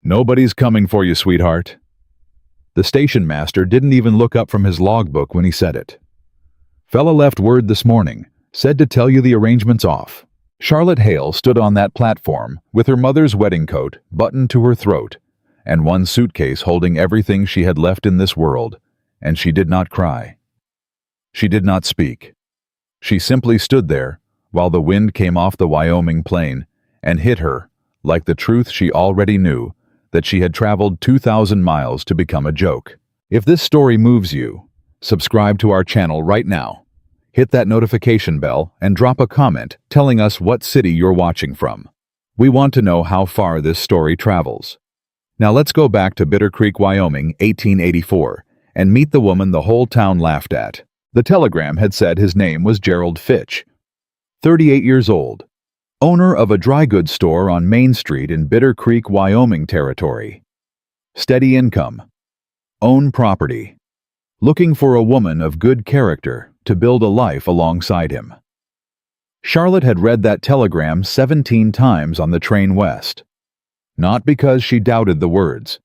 "Nobody's coming for you, sweetheart." The station master didn't even look up from his logbook when he said it. "Fella left word this morning, said to tell you the arrangement's off." Charlotte Hale stood on that platform with her mother's wedding coat buttoned to her throat and one suitcase holding everything she had left in this world, and she did not cry. She did not speak. She simply stood there while the wind came off the Wyoming plain and hit her like the truth she already knew, that she had traveled 2,000 miles to become a joke. If this story moves you, subscribe to our channel right now. Hit that notification bell and drop a comment telling us what city you're watching from. We want to know how far this story travels. Now let's go back to Bitter Creek, Wyoming, 1884, and meet the woman the whole town laughed at. The telegram had said his name was Gerald Fitch, 38 years old, owner of a dry goods store on Main Street in Bitter Creek, Wyoming territory. Steady income. Own property. Looking for a woman of good character to build a life alongside him. Charlotte had read that telegram 17 times on the train west. Not because she doubted the words,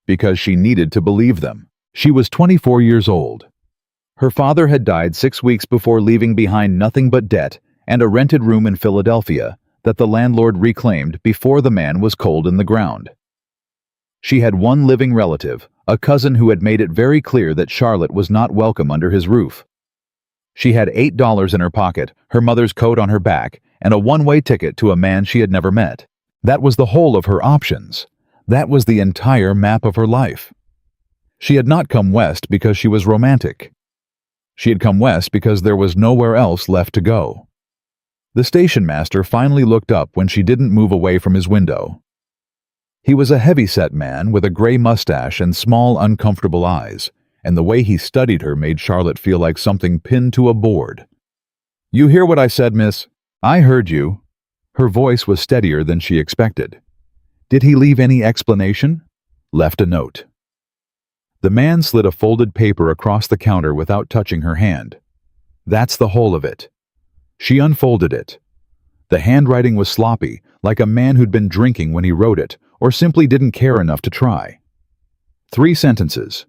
because she needed to believe them. She was 24 years old. Her father had died 6 weeks before, leaving behind nothing but debt and a rented room in Philadelphia that the landlord reclaimed before the man was cold in the ground. She had one living relative, a cousin who had made it very clear that Charlotte was not welcome under his roof. She had $8 in her pocket, her mother's coat on her back, and a one-way ticket to a man she had never met. That was the whole of her options. That was the entire map of her life. She had not come west because she was romantic. She had come west because there was nowhere else left to go. The station master finally looked up when she didn't move away from his window. He was a heavy-set man with a gray mustache and small, uncomfortable eyes, and the way he studied her made Charlotte feel like something pinned to a board. "You hear what I said, miss?" "I heard you." Her voice was steadier than she expected. "Did he leave any explanation?" "Left a note." The man slid a folded paper across the counter without touching her hand. "That's the whole of it." She unfolded it. The handwriting was sloppy, like a man who'd been drinking when he wrote it, or simply didn't care enough to try. 3 sentences.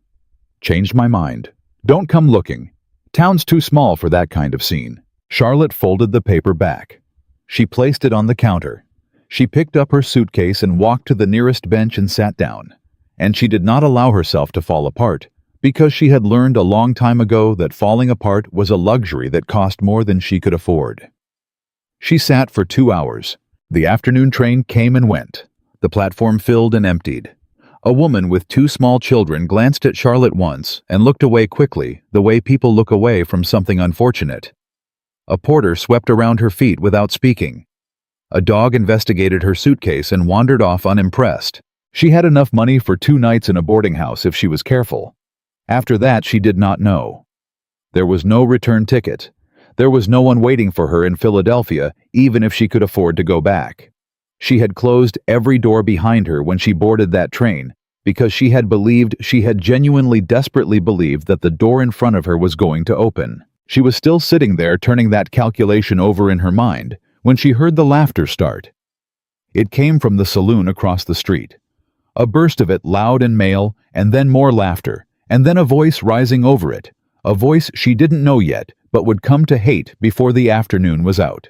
"Changed my mind. Don't come looking. Town's too small for that kind of scene." Charlotte folded the paper back. She placed it on the counter. She picked up her suitcase and walked to the nearest bench and sat down. And she did not allow herself to fall apart, because she had learned a long time ago that falling apart was a luxury that cost more than she could afford. She sat for 2 hours. The afternoon train came and went. The platform filled and emptied. A woman with 2 small children glanced at Charlotte once and looked away quickly, the way people look away from something unfortunate. A porter swept around her feet without speaking. A dog investigated her suitcase and wandered off unimpressed. She had enough money for 2 nights in a boarding house if she was careful. After that, she did not know. There was no return ticket. There was no one waiting for her in Philadelphia, even if she could afford to go back. She had closed every door behind her when she boarded that train, because she had genuinely desperately believed that the door in front of her was going to open. She was still sitting there turning that calculation over in her mind when she heard the laughter start. It came from the saloon across the street. A burst of it, loud and male, and then more laughter, and then a voice rising over it, a voice she didn't know yet but would come to hate before the afternoon was out.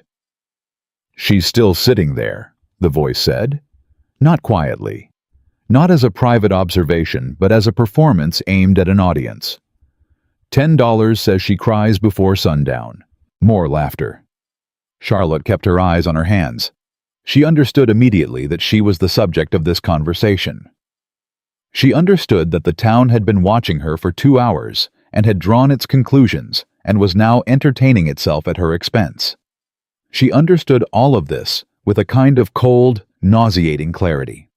"She's still sitting there," the voice said. Not quietly. Not as a private observation, but as a performance aimed at an audience. $10 says she cries before sundown. More laughter. Charlotte kept her eyes on her hands. She understood immediately that she was the subject of this conversation. She understood that the town had been watching her for 2 hours and had drawn its conclusions and was now entertaining itself at her expense. She understood all of this with a kind of cold, nauseating clarity.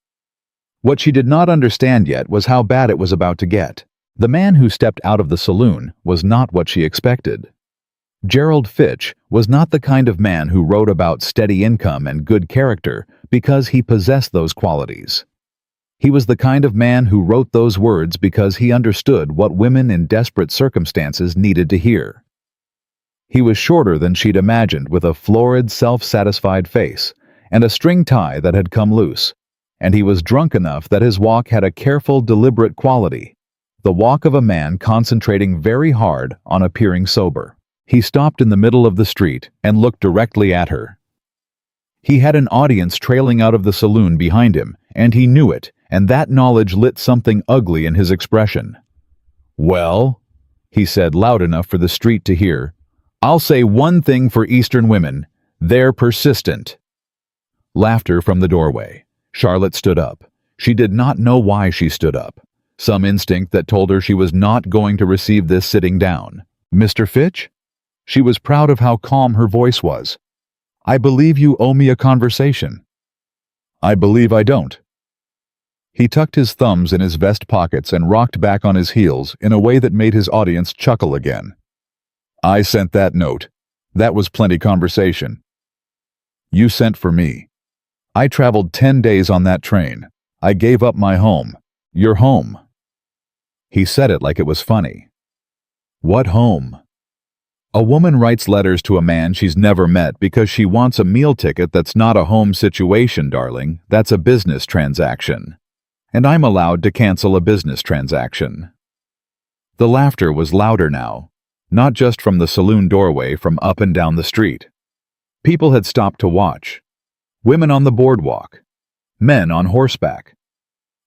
What she did not understand yet was how bad it was about to get. The man who stepped out of the saloon was not what she expected. Gerald Fitch was not the kind of man who wrote about steady income and good character because he possessed those qualities. He was the kind of man who wrote those words because he understood what women in desperate circumstances needed to hear. He was shorter than she'd imagined, with a florid, self-satisfied face and a string tie that had come loose, and he was drunk enough that his walk had a careful, deliberate quality. The walk of a man concentrating very hard on appearing sober. He stopped in the middle of the street and looked directly at her. He had an audience trailing out of the saloon behind him, and he knew it, and that knowledge lit something ugly in his expression. "Well," he said loud enough for the street to hear, "I'll say one thing for Eastern women. They're persistent." Laughter from the doorway. Charlotte stood up. She did not know why she stood up. Some instinct that told her she was not going to receive this sitting down. "Mr. Fitch?" She was proud of how calm her voice was. "I believe you owe me a conversation." "I believe I don't." He tucked his thumbs in his vest pockets and rocked back on his heels in a way that made his audience chuckle again. "I sent that note. That was plenty conversation. You sent for me. I traveled 10 days on that train. I gave up my home. Your home." He said it like it was funny. "What home?" A woman writes letters to a man she's never met because she wants a meal ticket. That's not a home situation, darling. That's a business transaction. And I'm allowed to cancel a business transaction. The laughter was louder now, not just from the saloon doorway, from up and down the street. People had stopped to watch. Women on the boardwalk. Men on horseback.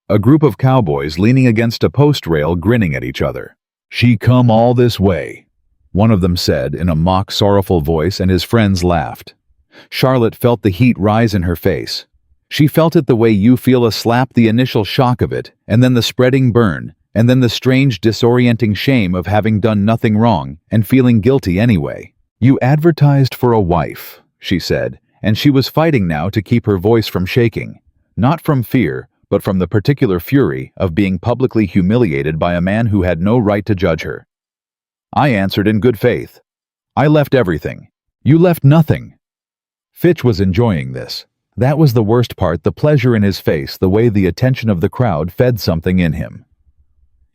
A group of cowboys leaning against a post rail grinning at each other. "She come all this way," one of them said in a mock sorrowful voice, and his friends laughed. Charlotte felt the heat rise in her face. She felt it the way you feel a slap, the initial shock of it, and then the spreading burn, and then the strange disorienting shame of having done nothing wrong and feeling guilty anyway. "You advertised for a wife," she said, and she was fighting now to keep her voice from shaking. Not from fear, but from the particular fury of being publicly humiliated by a man who had no right to judge her. "I answered in good faith. I left everything. You left nothing." Fitch was enjoying this. That was the worst part, the pleasure in his face, the way the attention of the crowd fed something in him.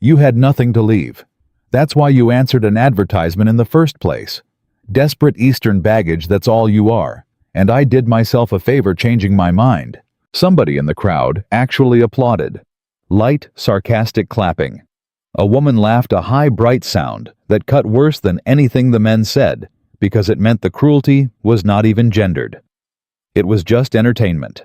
"You had nothing to leave. That's why you answered an advertisement in the first place. Desperate Eastern baggage, that's all you are. And I did myself a favor changing my mind." Somebody in the crowd actually applauded. Light, sarcastic clapping. A woman laughed, a high, bright sound that cut worse than anything the men said, because it meant the cruelty was not even gendered. It was just entertainment.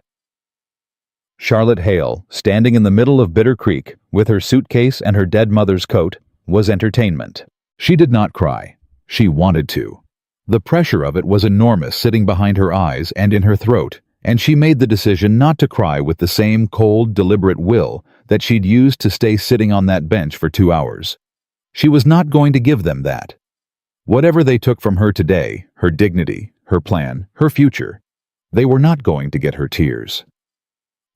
Charlotte Hale, standing in the middle of Bitter Creek with her suitcase and her dead mother's coat, was entertainment. She did not cry. She wanted to. The pressure of it was enormous, sitting behind her eyes and in her throat, and she made the decision not to cry with the same cold, deliberate will that she'd used to stay sitting on that bench for 2 hours. She was not going to give them that. Whatever they took from her today, her dignity, her plan, her future, they were not going to get her tears.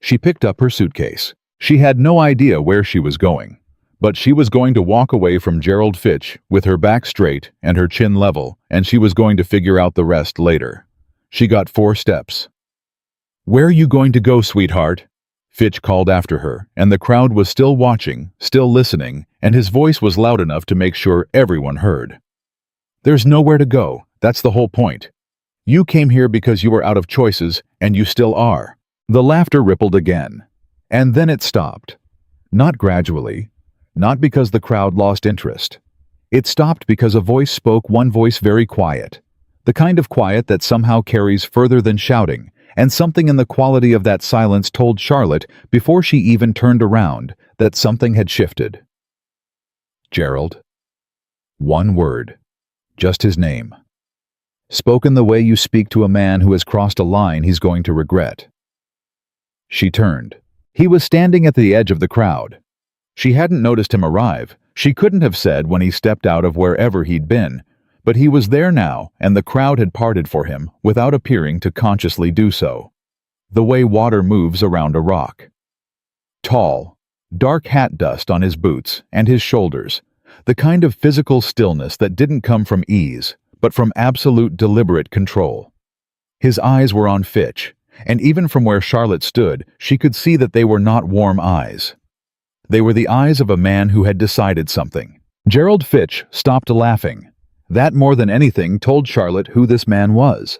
She picked up her suitcase. She had no idea where she was going, but she was going to walk away from Gerald Fitch with her back straight and her chin level, and she was going to figure out the rest later. She got 4 steps. "Where are you going to go, sweetheart?" Fitch called after her, and the crowd was still watching, still listening, and his voice was loud enough to make sure everyone heard. "There's nowhere to go. That's the whole point. You came here because you were out of choices, and you still are." The laughter rippled again, and then it stopped. Not gradually, not because the crowd lost interest. It stopped because a voice spoke, one voice very quiet, the kind of quiet that somehow carries further than shouting, and something in the quality of that silence told Charlotte, before she even turned around, that something had shifted. "Gerald." One word. Just his name. Spoken the way you speak to a man who has crossed a line he's going to regret. She turned. He was standing at the edge of the crowd. She hadn't noticed him arrive. She couldn't have said when he stepped out of wherever he'd been, but he was there now, and the crowd had parted for him without appearing to consciously do so. The way water moves around a rock. Tall, dark hat dust on his boots and his shoulders, the kind of physical stillness that didn't come from ease, but from absolute deliberate control. His eyes were on Fitch, and even from where Charlotte stood, she could see that they were not warm eyes. They were the eyes of a man who had decided something. Gerald Fitch stopped laughing. That more than anything told Charlotte who this man was.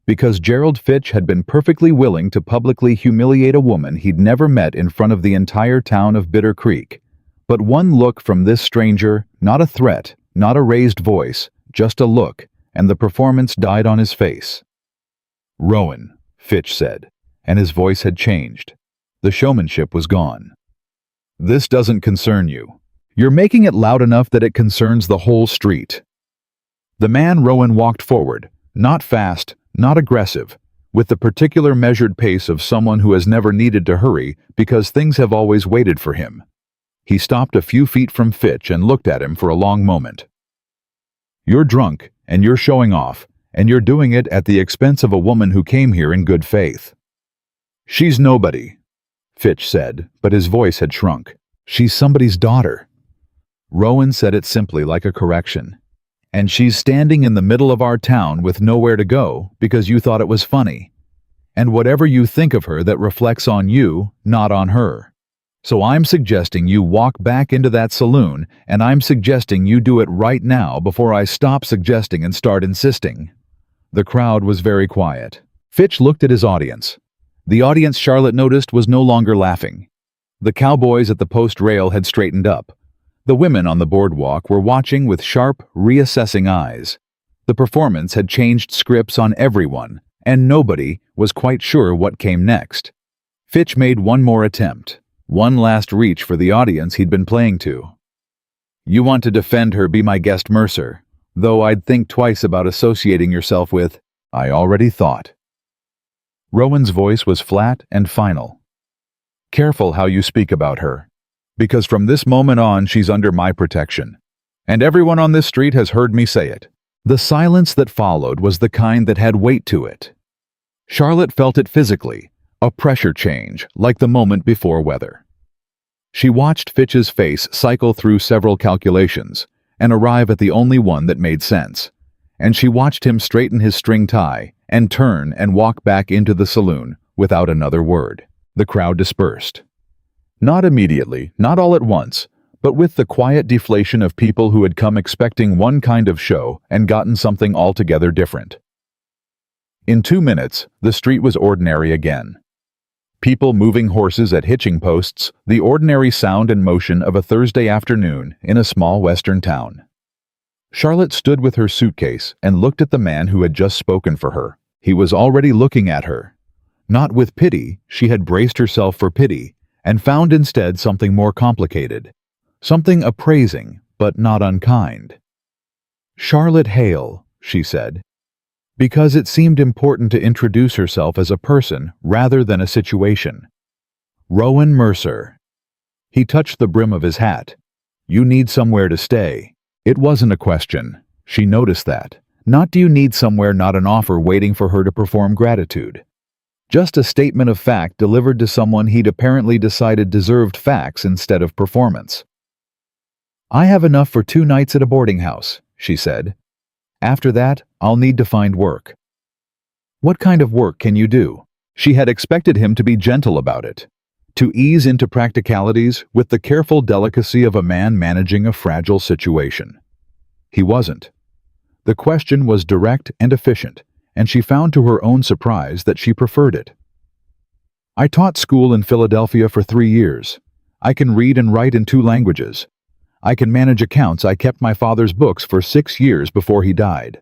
Because Gerald Fitch had been perfectly willing to publicly humiliate a woman he'd never met in front of the entire town of Bitter Creek. But one look from this stranger, not a threat, not a raised voice, just a look, and the performance died on his face. "Rowan," Fitch said, and his voice had changed. The showmanship was gone. "This doesn't concern you. You're making it loud enough that it concerns the whole street." The man Rowan walked forward, not fast, not aggressive, with the particular measured pace of someone who has never needed to hurry because things have always waited for him. He stopped a few feet from Fitch and looked at him for a long moment. "You're drunk, and you're showing off, and you're doing it at the expense of a woman who came here in good faith." "She's nobody," Fitch said, but his voice had shrunk. "She's somebody's daughter." Rowan said it simply like a correction. "And she's standing in the middle of our town with nowhere to go because you thought it was funny. And whatever you think of her, that reflects on you, not on her. So I'm suggesting you walk back into that saloon, and I'm suggesting you do it right now before I stop suggesting and start insisting." The crowd was very quiet. Fitch looked at his audience. The audience, Charlotte noticed, was no longer laughing. The cowboys at the post rail had straightened up. The women on the boardwalk were watching with sharp, reassessing eyes. The performance had changed scripts on everyone, and nobody was quite sure what came next. Fitch made one more attempt, one last reach for the audience he'd been playing to. "You want to defend her, be my guest, Mercer, though I'd think twice about associating yourself with, I already thought." Rowan's voice was flat and final. "Careful how you speak about her, because from this moment on she's under my protection. And everyone on this street has heard me say it." The silence that followed was the kind that had weight to it. Charlotte felt it physically, a pressure change, like the moment before weather. She watched Fitch's face cycle through several calculations and arrive at the only one that made sense. And she watched him straighten his string tie and turn and walk back into the saloon without another word. The crowd dispersed. Not immediately, not all at once, but with the quiet deflation of people who had come expecting one kind of show and gotten something altogether different. In 2 minutes, the street was ordinary again. People moving horses at hitching posts, the ordinary sound and motion of a Thursday afternoon in a small western town. Charlotte stood with her suitcase and looked at the man who had just spoken for her. He was already looking at her. Not with pity, she had braced herself for pity, and found instead something more complicated. Something appraising, but not unkind. "Charlotte Hale," she said, because it seemed important to introduce herself as a person rather than a situation. "Rowan Mercer." He touched the brim of his hat. "You need somewhere to stay." It wasn't a question. She noticed that. Not do you need somewhere, not an offer waiting for her to perform gratitude. Just a statement of fact delivered to someone he'd apparently decided deserved facts instead of performance. "I have enough for 2 nights at a boarding house," she said. "After that, I'll need to find work." "What kind of work can you do?" She had expected him to be gentle about it, to ease into practicalities with the careful delicacy of a man managing a fragile situation. He wasn't. The question was direct and efficient, and she found to her own surprise that she preferred it. "I taught school in Philadelphia for 3 years. I can read and write in 2 languages. I can manage accounts. I kept my father's books for 6 years before he died.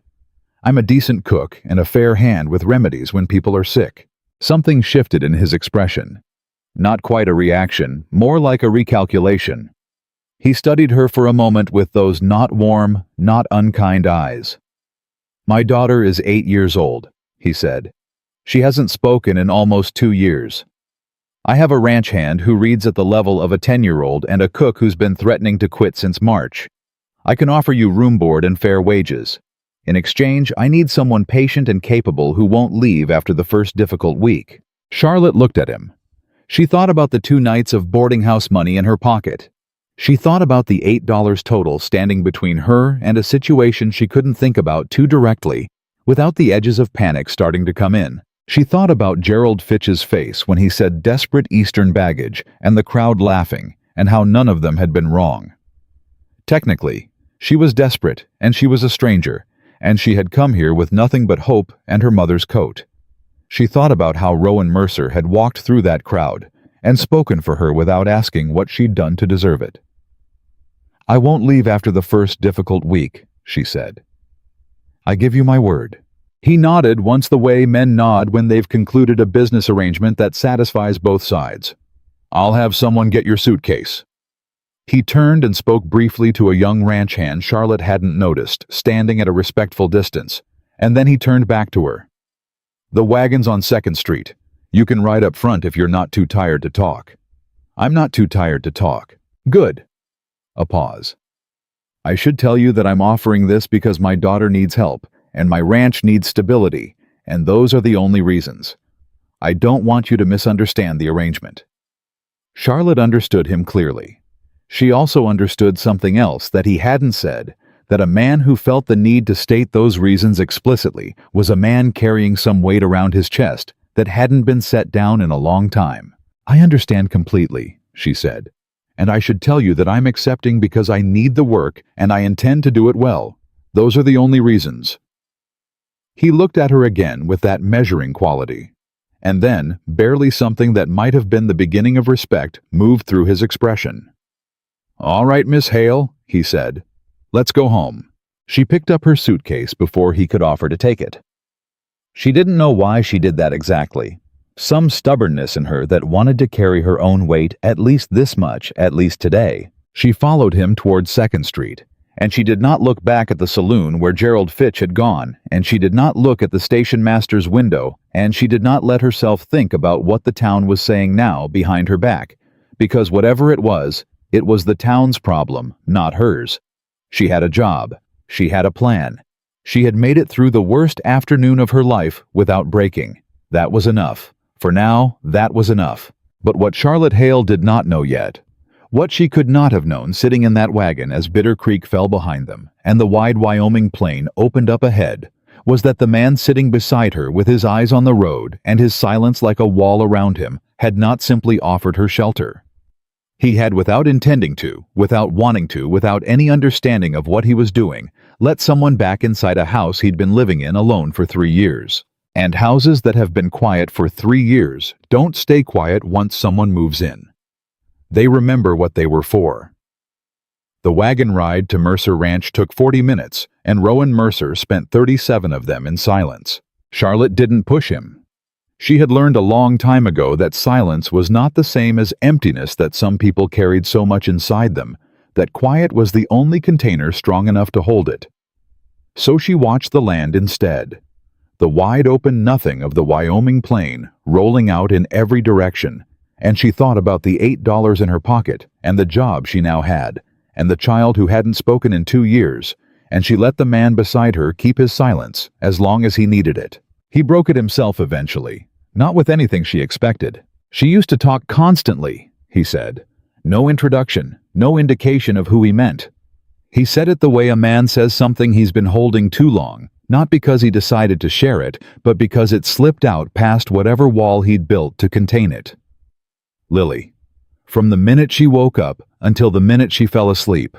I'm a decent cook and a fair hand with remedies when people are sick." Something shifted in his expression. Not quite a reaction, more like a recalculation. He studied her for a moment with those not warm, not unkind eyes. "My daughter is 8 years old," he said. "She hasn't spoken in almost 2 years. I have a ranch hand who reads at the level of a 10-year-old and a cook who's been threatening to quit since March. I can offer you room board and fair wages. In exchange, I need someone patient and capable who won't leave after the first difficult week." Charlotte looked at him. She thought about the 2 nights of boarding house money in her pocket. She thought about the $8 total standing between her and a situation she couldn't think about too directly without the edges of panic starting to come in. She thought about Gerald Fitch's face when he said desperate Eastern baggage and the crowd laughing, and how none of them had been wrong. Technically, she was desperate and she was a stranger, and she had come here with nothing but hope and her mother's coat. She thought about how Rowan Mercer had walked through that crowd and spoken for her without asking what she'd done to deserve it. "I won't leave after the first difficult week," she said. "I give you my word." He nodded once the way men nod when they've concluded a business arrangement that satisfies both sides. "I'll have someone get your suitcase." He turned and spoke briefly to a young ranch hand Charlotte hadn't noticed, standing at a respectful distance, and then he turned back to her. "The wagon's on 2nd Street. You can ride up front if you're not too tired to talk." "I'm not too tired to talk." "Good." A pause. "I should tell you that I'm offering this because my daughter needs help, and my ranch needs stability, and those are the only reasons. I don't want you to misunderstand the arrangement." Charlotte understood him clearly. She also understood something else that he hadn't said, that a man who felt the need to state those reasons explicitly was a man carrying some weight around his chest that hadn't been set down in a long time. "I understand completely," she said, "and I should tell you that I'm accepting because I need the work and I intend to do it well. Those are the only reasons." He looked at her again with that measuring quality, and then, barely something that might have been the beginning of respect moved through his expression. "All right, Miss Hale," he said. "Let's go home." She picked up her suitcase before he could offer to take it. She didn't know why she did that exactly. Some stubbornness in her that wanted to carry her own weight at least this much, at least today. She followed him toward 2nd Street, and she did not look back at the saloon where Gerald Fitch had gone, and she did not look at the station master's window, and she did not let herself think about what the town was saying now behind her back, because whatever it was the town's problem, not hers. She had a job. She had a plan. She had made it through the worst afternoon of her life without breaking. That was enough. For now, that was enough. But what Charlotte Hale did not know yet, what she could not have known sitting in that wagon as Bitter Creek fell behind them and the wide Wyoming plain opened up ahead, was that the man sitting beside her with his eyes on the road and his silence like a wall around him had not simply offered her shelter. He had, without intending to, without wanting to, without any understanding of what he was doing, let someone back inside a house he'd been living in alone for 3 years. And houses that have been quiet for 3 years don't stay quiet once someone moves in. They remember what they were for. The wagon ride to Mercer Ranch took 40 minutes, and Rowan Mercer spent 37 of them in silence. Charlotte didn't push him. She had learned a long time ago that silence was not the same as emptiness that some people carried so much inside them, that quiet was the only container strong enough to hold it. So she watched the land instead. The wide-open nothing of the Wyoming plain rolling out in every direction, and she thought about the $8 in her pocket and the job she now had, and the child who hadn't spoken in 2 years, and she let the man beside her keep his silence as long as he needed it. He broke it himself eventually, not with anything she expected. "She used to talk constantly," he said. No introduction, no indication of who he meant. He said it the way a man says something he's been holding too long, not because he decided to share it, but because it slipped out past whatever wall he'd built to contain it. Lily. From the minute she woke up until the minute she fell asleep.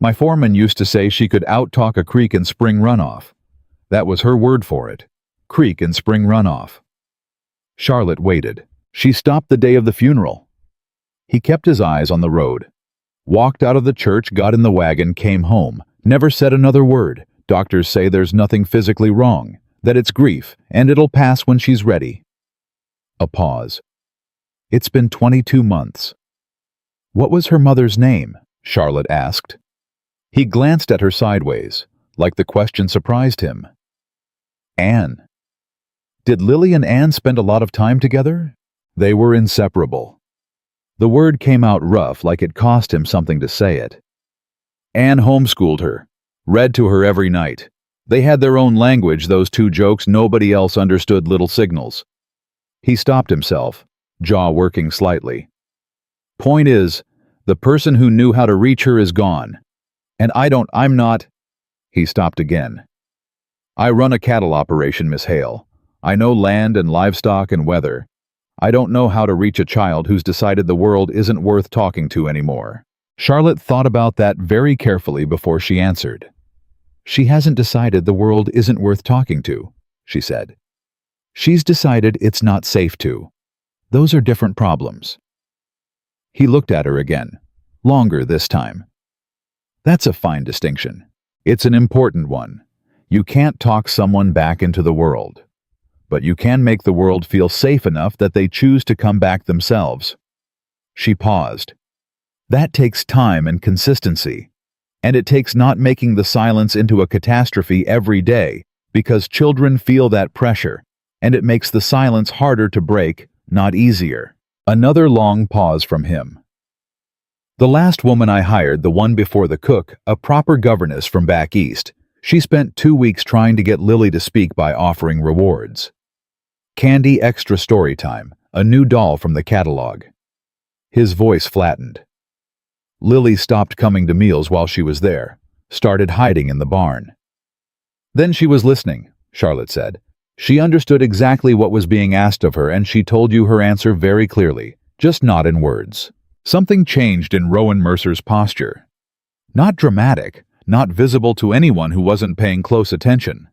My foreman used to say she could out-talk a creek in spring runoff. That was her word for it. Creek in spring runoff. Charlotte waited. She stopped the day of the funeral. He kept his eyes on the road. Walked out of the church, got in the wagon, came home. Never said another word. Doctors say there's nothing physically wrong, that it's grief, and it'll pass when she's ready. A pause. It's been 22 months. What was her mother's name? Charlotte asked. He glanced at her sideways, like the question surprised him. Anne. Did Lily and Anne spend a lot of time together? They were inseparable. The word came out rough, like it cost him something to say it. Anne homeschooled her, read to her every night. They had their own language, those two jokes. Nobody else understood little signals. He stopped himself, jaw working slightly. Point is, the person who knew how to reach her is gone. And I'm not... He stopped again. I run a cattle operation, Miss Hale. I know land and livestock and weather. I don't know how to reach a child who's decided the world isn't worth talking to anymore. Charlotte thought about that very carefully before she answered. She hasn't decided the world isn't worth talking to, she said. She's decided it's not safe to. Those are different problems. He looked at her again, longer this time. That's a fine distinction. It's an important one. You can't talk someone back into the world, but you can make the world feel safe enough that they choose to come back themselves. She paused. That takes time and consistency, and it takes not making the silence into a catastrophe every day, because children feel that pressure, and it makes the silence harder to break, not easier. Another long pause from him. The last woman I hired, the one before the cook, a proper governess from back east, she spent 2 weeks trying to get Lily to speak by offering rewards. Candy extra story time, a new doll from the catalog. His voice flattened. Lily stopped coming to meals while she was there, started hiding in the barn. Then she was listening, Charlotte said. She understood exactly what was being asked of her, and she told you her answer very clearly, just not in words. Something changed in Rowan Mercer's posture. Not dramatic, not visible to anyone who wasn't paying close attention.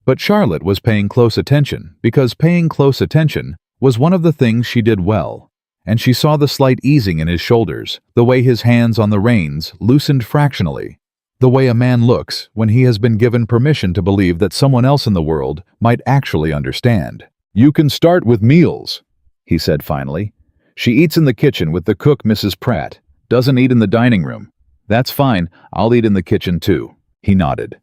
But Charlotte was paying close attention because paying close attention was one of the things she did well, and she saw the slight easing in his shoulders, the way his hands on the reins loosened fractionally, the way a man looks when he has been given permission to believe that someone else in the world might actually understand. "You can start with meals," he said finally. "She eats in the kitchen with the cook, Mrs. Pratt. Doesn't eat in the dining room. That's fine, I'll eat in the kitchen too." He nodded.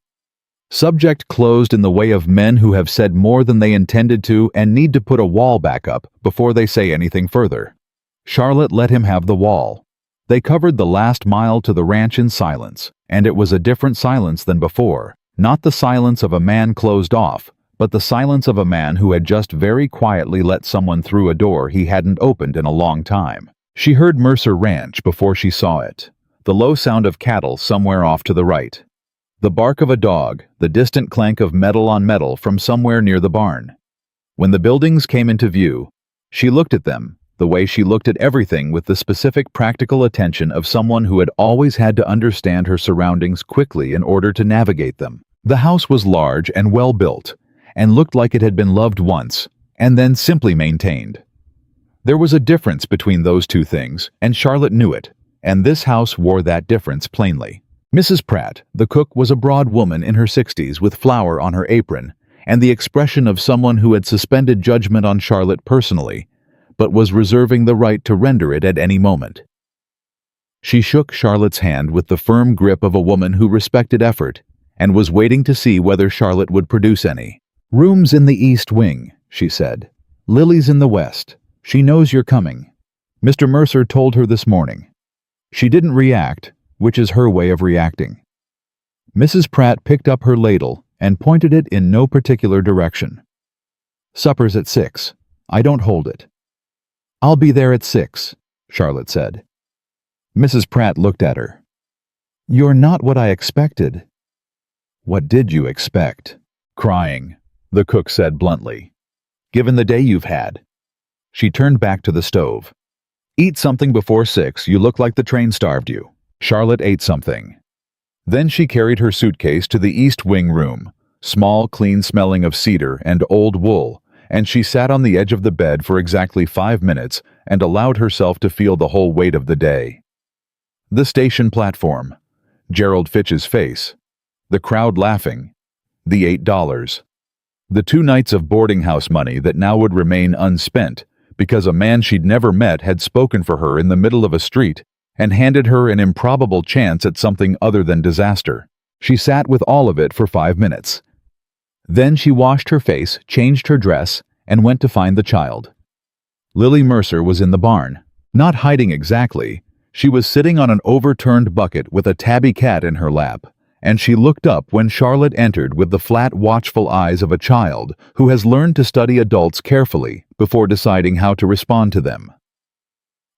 Subject closed in the way of men who have said more than they intended to and need to put a wall back up before they say anything further. Charlotte let him have the wall. They covered the last mile to the ranch in silence, and it was a different silence than before. Not the silence of a man closed off, but the silence of a man who had just very quietly let someone through a door he hadn't opened in a long time. She heard Mercer Ranch before she saw it, the low sound of cattle somewhere off to the right. The bark of a dog, the distant clank of metal on metal from somewhere near the barn. When the buildings came into view, she looked at them, the way she looked at everything with the specific practical attention of someone who had always had to understand her surroundings quickly in order to navigate them. The house was large and well built, and looked like it had been loved once, and then simply maintained. There was a difference between those two things, and Charlotte knew it, and this house wore that difference plainly. Mrs. Pratt, the cook, was a broad woman in her 60s with flour on her apron, and the expression of someone who had suspended judgment on Charlotte personally, but was reserving the right to render it at any moment. She shook Charlotte's hand with the firm grip of a woman who respected effort, and was waiting to see whether Charlotte would produce any. "Room's in the east wing," she said. "Lily's in the west. She knows you're coming. Mr. Mercer told her this morning." She didn't react, which is her way of reacting. Mrs. Pratt picked up her ladle and pointed it in no particular direction. "Supper's at 6. I don't hold it." "I'll be there at 6, Charlotte said. Mrs. Pratt looked at her. "You're not what I expected." "What did you expect?" "Crying," the cook said bluntly. "Given the day you've had." She turned back to the stove. "Eat something before 6, you look like the train starved you." Charlotte ate something. Then she carried her suitcase to the east wing room, small, clean smelling of cedar and old wool, and she sat on the edge of the bed for exactly 5 minutes and allowed herself to feel the whole weight of the day. The station platform, Gerald Fitch's face, the crowd laughing, the $8, the 2 nights of boarding house money that now would remain unspent because a man she'd never met had spoken for her in the middle of a street and handed her an improbable chance at something other than disaster. She sat with all of it for 5 minutes. Then she washed her face, changed her dress, and went to find the child. Lily Mercer was in the barn, not hiding exactly. She was sitting on an overturned bucket with a tabby cat in her lap, and she looked up when Charlotte entered with the flat, watchful eyes of a child who has learned to study adults carefully before deciding how to respond to them.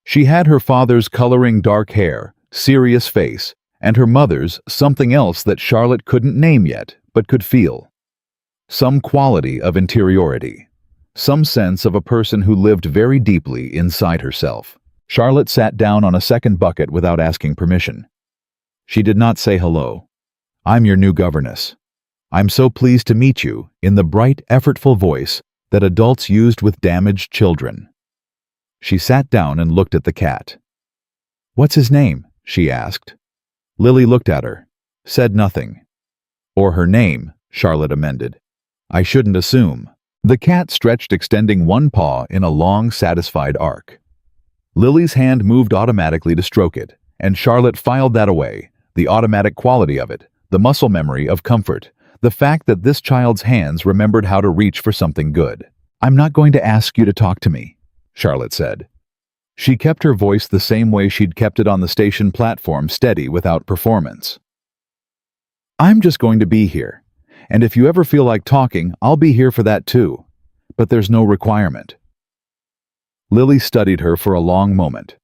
She had her father's coloring dark hair, serious face, and her mother's something else that Charlotte couldn't name yet, but could feel. Some quality of interiority. Some sense of a person who lived very deeply inside herself. Charlotte sat down on a second bucket without asking permission. She did not say hello. I'm your new governess. I'm so pleased to meet you," in the bright, effortful voice that adults used with damaged children. She sat down and looked at the cat. "What's his name?" she asked. Lily looked at her, said nothing. "Or her name," Charlotte amended. "I shouldn't assume." The cat stretched, extending one paw in a long, satisfied arc. Lily's hand moved automatically to stroke it, and Charlotte filed that away, the automatic quality of it, the muscle memory of comfort, the fact that this child's hands remembered how to reach for something good. "I'm not going to ask you to talk to me," Charlotte said. She kept her voice the same way she'd kept it on the station platform, steady without performance. "I'm just going to be here, and if you ever feel like talking, I'll be here for that too. But there's no requirement." Lily studied her for a long moment.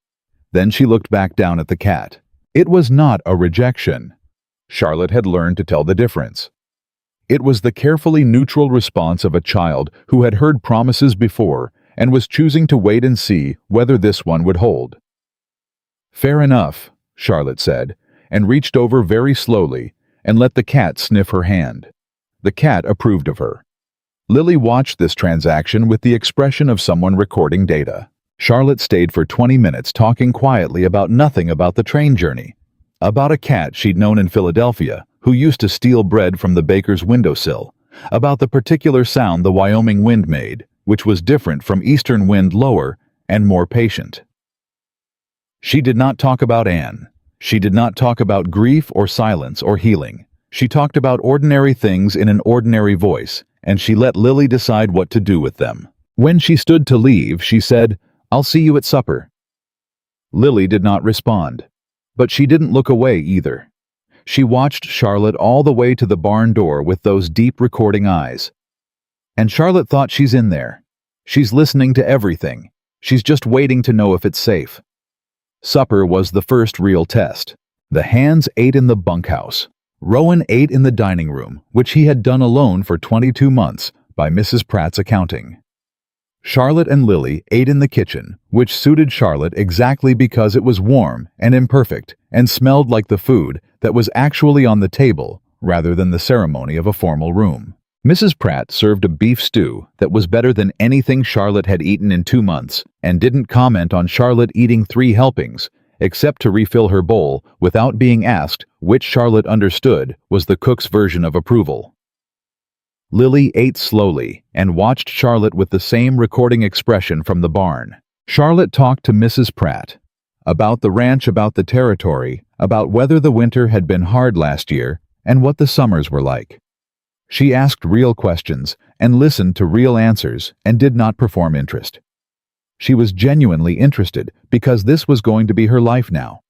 Then she looked back down at the cat. It was not a rejection. Charlotte had learned to tell the difference. It was the carefully neutral response of a child who had heard promises before and was choosing to wait and see whether this one would hold. "Fair enough," Charlotte said, and reached over very slowly and let the cat sniff her hand. The cat approved of her. Lily watched this transaction with the expression of someone recording data. Charlotte stayed for 20 minutes talking quietly about nothing about the train journey. About a cat she'd known in Philadelphia who used to steal bread from the baker's windowsill. About the particular sound the Wyoming wind made, which was different from eastern wind, lower and more patient. She did not talk about Anne. She did not talk about grief or silence or healing. She talked about ordinary things in an ordinary voice, and she let Lily decide what to do with them. When she stood to leave, she said, "I'll see you at supper." Lily did not respond, but she didn't look away either. She watched Charlotte all the way to the barn door with those deep recording eyes. And Charlotte thought, she's in there. She's listening to everything. She's just waiting to know if it's safe. Supper was the first real test. The hands ate in the bunkhouse. Rowan ate in the dining room, which he had done alone for 22 months, by Mrs. Pratt's accounting. Charlotte and Lily ate in the kitchen, which suited Charlotte exactly because it was warm and imperfect and smelled like the food that was actually on the table rather than the ceremony of a formal room. Mrs. Pratt served a beef stew that was better than anything Charlotte had eaten in 2 months and didn't comment on Charlotte eating 3 helpings, except to refill her bowl without being asked, which Charlotte understood was the cook's version of approval. Lily ate slowly and watched Charlotte with the same recording expression from the barn. Charlotte talked to Mrs. Pratt about the ranch, about the territory, about whether the winter had been hard last year and what the summers were like. She asked real questions and listened to real answers and did not perform interest. She was genuinely interested because this was going to be her life now.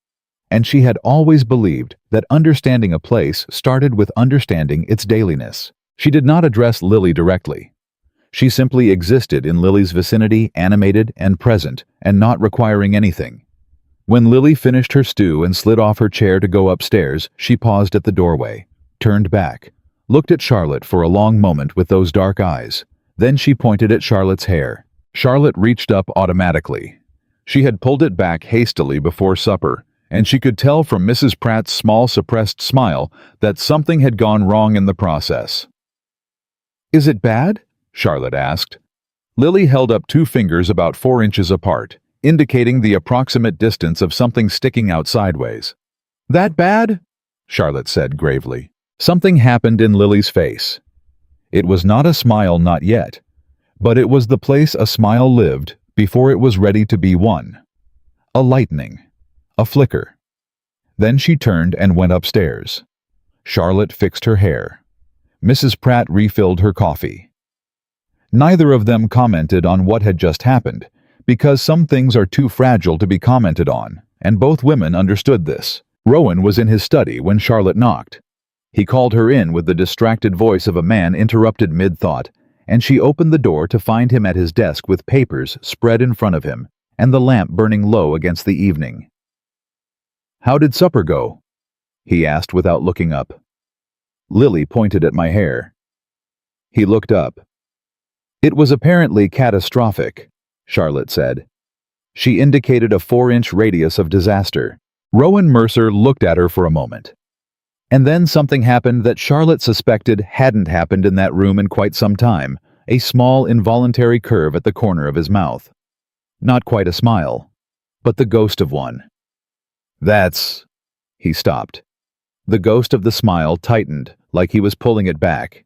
And she had always believed that understanding a place started with understanding its dailiness. She did not address Lily directly. She simply existed in Lily's vicinity, animated and present, and not requiring anything. When Lily finished her stew and slid off her chair to go upstairs, she paused at the doorway, turned back, looked at Charlotte for a long moment with those dark eyes. Then she pointed at Charlotte's hair. Charlotte reached up automatically. She had pulled it back hastily before supper, and she could tell from Mrs. Pratt's small suppressed smile that something had gone wrong in the process. "Is it bad?" Charlotte asked. Lily held up 2 fingers about 4 inches apart, indicating the approximate distance of something sticking out sideways. "That bad?" Charlotte said gravely. Something happened in Lily's face. It was not a smile, not yet, but it was the place a smile lived before it was ready to be one. A lightning. A flicker. Then she turned and went upstairs. Charlotte fixed her hair. Mrs. Pratt refilled her coffee. Neither of them commented on what had just happened, because some things are too fragile to be commented on, and both women understood this. Rowan was in his study when Charlotte knocked. He called her in with the distracted voice of a man interrupted mid-thought, and she opened the door to find him at his desk with papers spread in front of him and the lamp burning low against the evening. "How did supper go?" he asked without looking up. Lily pointed at my hair. He looked up. "It was apparently catastrophic," Charlotte said. She indicated a 4-inch radius of disaster. Rowan Mercer looked at her for a moment. And then something happened that Charlotte suspected hadn't happened in that room in quite some time, a small involuntary curve at the corner of his mouth. Not quite a smile, but the ghost of one. That's... He stopped. The ghost of the smile tightened, like he was pulling it back.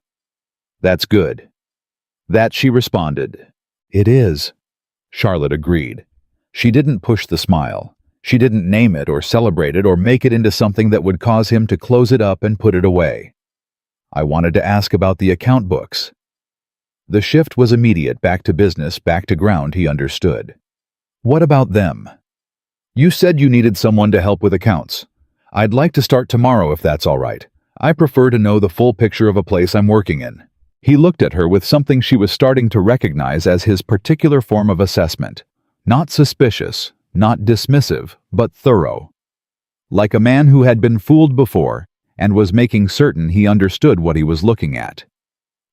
That's good. That, she responded. It is. Charlotte agreed. She didn't push the smile. She didn't name it or celebrate it or make it into something that would cause him to close it up and put it away. I wanted to ask about the account books. The shift was immediate, back to business, back to ground, he understood. What about them? You said you needed someone to help with accounts. I'd like to start tomorrow if that's all right. I prefer to know the full picture of a place I'm working in. He looked at her with something she was starting to recognize as his particular form of assessment. Not suspicious, not dismissive, but thorough. Like a man who had been fooled before and was making certain he understood what he was looking at.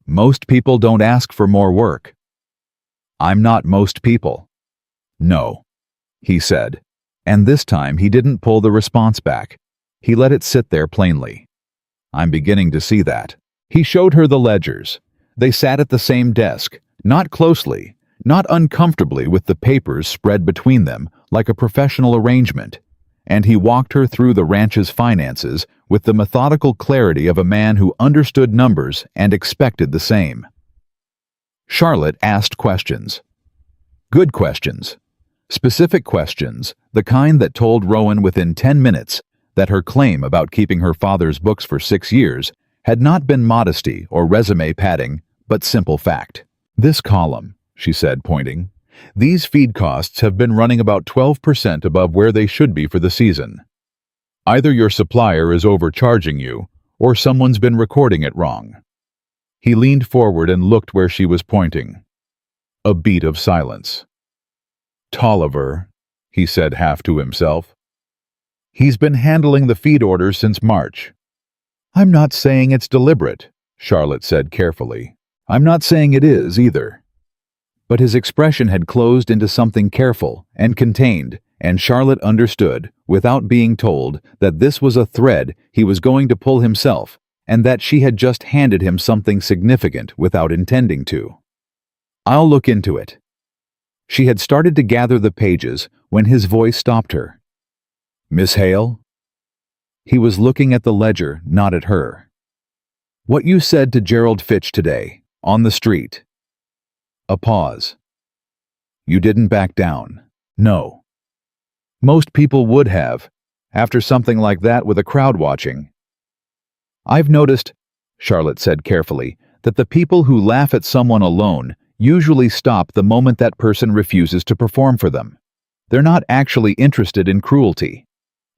Most people don't ask for more work. I'm not most people. No, he said. And this time he didn't pull the response back. He let it sit there plainly. I'm beginning to see that. He showed her the ledgers. They sat at the same desk, not closely, not uncomfortably with the papers spread between them like a professional arrangement, and he walked her through the ranch's finances with the methodical clarity of a man who understood numbers and expected the same. Charlotte asked questions. Good questions. Specific questions, the kind that told Rowan within 10 minutes that her claim about keeping her father's books for 6 years had not been modesty or resume padding, but simple fact. This column, she said, pointing, these feed costs have been running about 12% above where they should be for the season. Either your supplier is overcharging you, or someone's been recording it wrong. He leaned forward and looked where she was pointing. A beat of silence. Tolliver, he said half to himself. He's been handling the feed orders since March. I'm not saying it's deliberate, Charlotte said carefully. I'm not saying it is either. But his expression had closed into something careful and contained, and Charlotte understood, without being told, that this was a thread he was going to pull himself, and that she had just handed him something significant without intending to. I'll look into it. She had started to gather the pages when his voice stopped her. Miss Hale? He was looking at the ledger, not at her. What you said to Gerald Fitch today, on the street. A pause. You didn't back down. No. Most people would have, after something like that with a crowd watching. I've noticed, Charlotte said carefully, that the people who laugh at someone alone usually stop the moment that person refuses to perform for them. They're not actually interested in cruelty.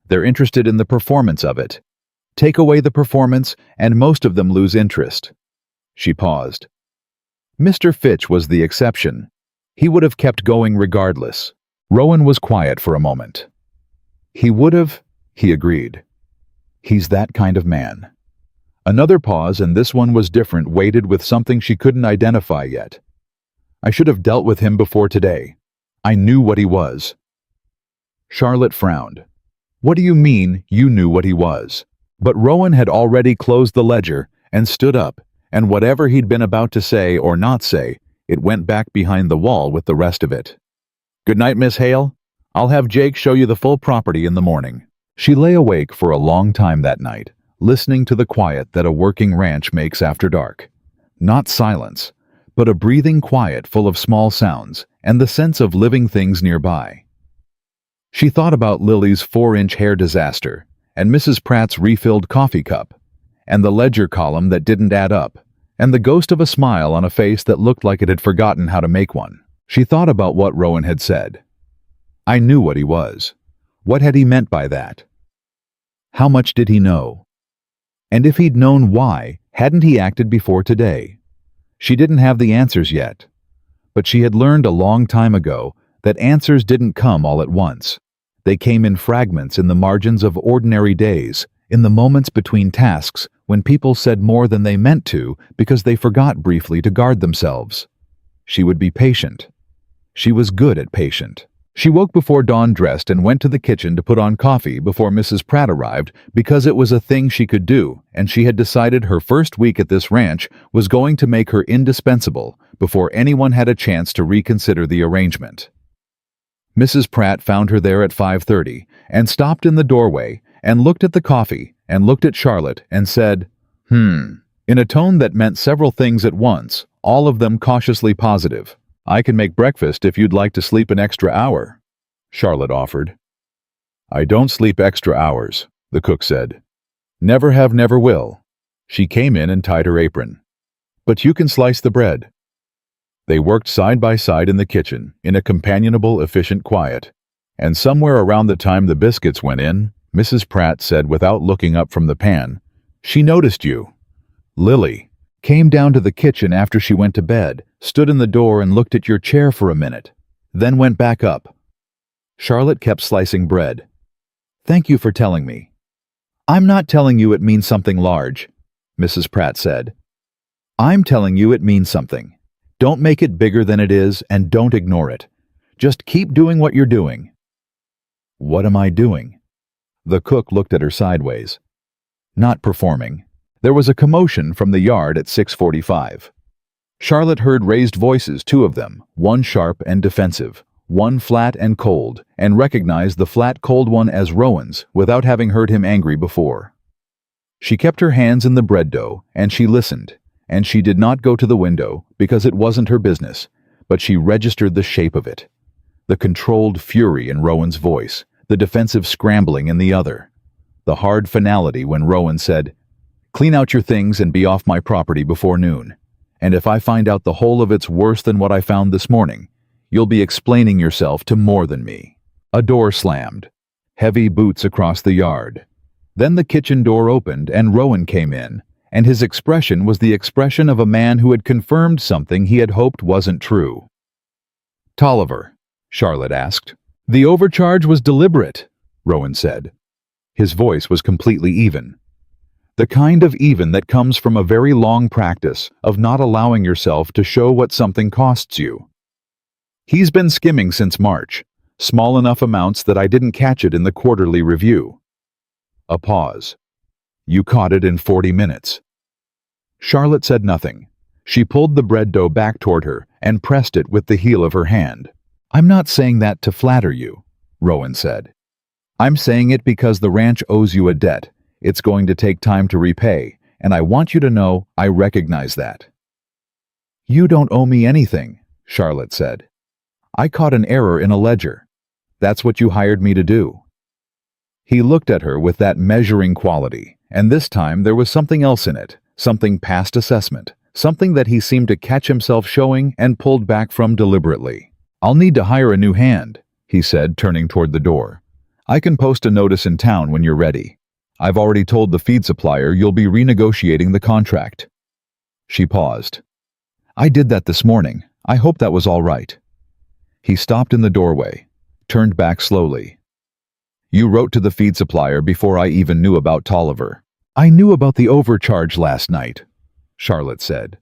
They're interested in the performance of it. Take away the performance, and most of them lose interest. She paused. Mr. Fitch was the exception. He would have kept going regardless. Rowan was quiet for a moment. He would have, he agreed. He's that kind of man. Another pause, and this one was different, weighted with something she couldn't identify yet. I should have dealt with him before today. I knew what he was. Charlotte frowned. What do you mean, you knew what he was? But Rowan had already closed the ledger and stood up, and whatever he'd been about to say or not say, it went back behind the wall with the rest of it. Good night, Miss Hale. I'll have Jake show you the full property in the morning. She lay awake for a long time that night, listening to the quiet that a working ranch makes after dark. Not silence, but a breathing quiet full of small sounds and the sense of living things nearby. She thought about Lily's 4-inch hair disaster, and Mrs. Pratt's refilled coffee cup, and the ledger column that didn't add up, and the ghost of a smile on a face that looked like it had forgotten how to make one. She thought about what Rowan had said. I knew what he was. What had he meant by that? How much did he know? And if he'd known why, hadn't he acted before today? She didn't have the answers yet, but she had learned a long time ago that answers didn't come all at once. They came in fragments in the margins of ordinary days, in the moments between tasks when people said more than they meant to because they forgot briefly to guard themselves. She would be patient. She was good at patient. She woke before dawn, dressed, and went to the kitchen to put on coffee before Mrs. Pratt arrived because it was a thing she could do, and she had decided her first week at this ranch was going to make her indispensable before anyone had a chance to reconsider the arrangement. Mrs. Pratt found her there at 5:30 and stopped in the doorway and looked at the coffee and looked at Charlotte and said, in a tone that meant several things at once, all of them cautiously positive. "I can make breakfast if you'd like to sleep an extra hour," Charlotte offered. "I don't sleep extra hours," the cook said. "Never have, never will." She came in and tied her apron. "But you can slice the bread." They worked side by side in the kitchen, in a companionable, efficient quiet. And somewhere around the time the biscuits went in, Mrs. Pratt said without looking up from the pan, "She noticed you." Lily came down to the kitchen after she went to bed, stood in the door and looked at your chair for a minute, then went back up. Charlotte kept slicing bread. "Thank you for telling me." "I'm not telling you it means something large," Mrs. Pratt said. "I'm telling you it means something. Don't make it bigger than it is and don't ignore it. Just keep doing what you're doing." "What am I doing?" The cook looked at her sideways. "Not performing." There was a commotion from the yard at 6:45. Charlotte heard raised voices, two of them, one sharp and defensive, one flat and cold, and recognized the flat, cold one as Rowan's without having heard him angry before. She kept her hands in the bread dough, and she listened, and she did not go to the window because it wasn't her business, but she registered the shape of it. The controlled fury in Rowan's voice, the defensive scrambling in the other. The hard finality when Rowan said, "Clean out your things and be off my property before noon. And if I find out the whole of it's worse than what I found this morning, you'll be explaining yourself to more than me." A door slammed. Heavy boots across the yard. Then the kitchen door opened and Rowan came in, and his expression was the expression of a man who had confirmed something he had hoped wasn't true. "Tolliver," Charlotte asked. "The overcharge was deliberate," Rowan said. His voice was completely even. The kind of even that comes from a very long practice of not allowing yourself to show what something costs you. "He's been skimming since March, small enough amounts that I didn't catch it in the quarterly review." A pause. "You caught it in 40 minutes. Charlotte said nothing. She pulled the bread dough back toward her and pressed it with the heel of her hand. "I'm not saying that to flatter you," Rowan said. "I'm saying it because the ranch owes you a debt. It's going to take time to repay, and I want you to know I recognize that." "You don't owe me anything," Charlotte said. "I caught an error in a ledger. That's what you hired me to do." He looked at her with that measuring quality, and this time there was something else in it, something past assessment, something that he seemed to catch himself showing and pulled back from deliberately. "I'll need to hire a new hand," he said, turning toward the door. "I can post a notice in town when you're ready. I've already told the feed supplier you'll be renegotiating the contract." She paused. "I did that this morning. I hope that was all right." He stopped in the doorway, turned back slowly. "You wrote to the feed supplier before I even knew about Tolliver." "I knew about the overcharge last night," Charlotte said.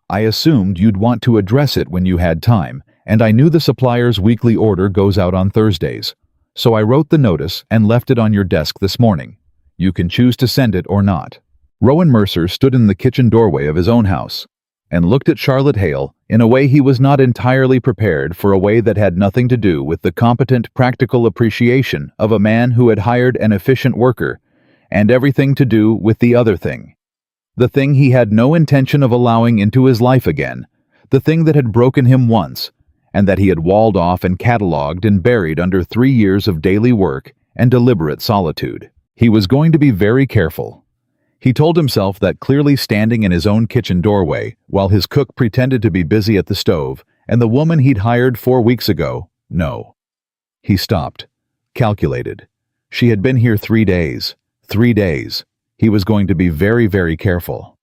"I assumed you'd want to address it when you had time, and I knew the supplier's weekly order goes out on Thursdays. So I wrote the notice and left it on your desk this morning. You can choose to send it or not." Rowan Mercer stood in the kitchen doorway of his own house and looked at Charlotte Hale in a way he was not entirely prepared for, a way that had nothing to do with the competent, practical appreciation of a man who had hired an efficient worker, and everything to do with the other thing. The thing he had no intention of allowing into his life again, the thing that had broken him once, and that he had walled off and catalogued and buried under 3 years of daily work and deliberate solitude. He was going to be very careful. He told himself that clearly, standing in his own kitchen doorway while his cook pretended to be busy at the stove, and the woman he'd hired 4 weeks ago, no. He stopped, calculated. She had been here 3 days. 3 days. He was going to be very, very careful.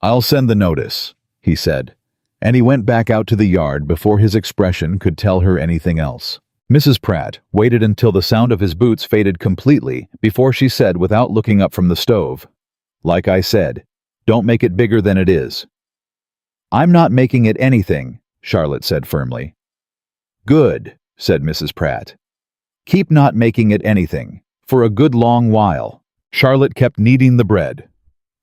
"I'll send the notice," he said, and he went back out to the yard before his expression could tell her anything else. Mrs. Pratt waited until the sound of his boots faded completely before she said, without looking up from the stove, "Like I said, don't make it bigger than it is." "I'm not making it anything," Charlotte said firmly. "Good." said Mrs. Pratt. "Keep not making it anything, for a good long while." Charlotte kept kneading the bread.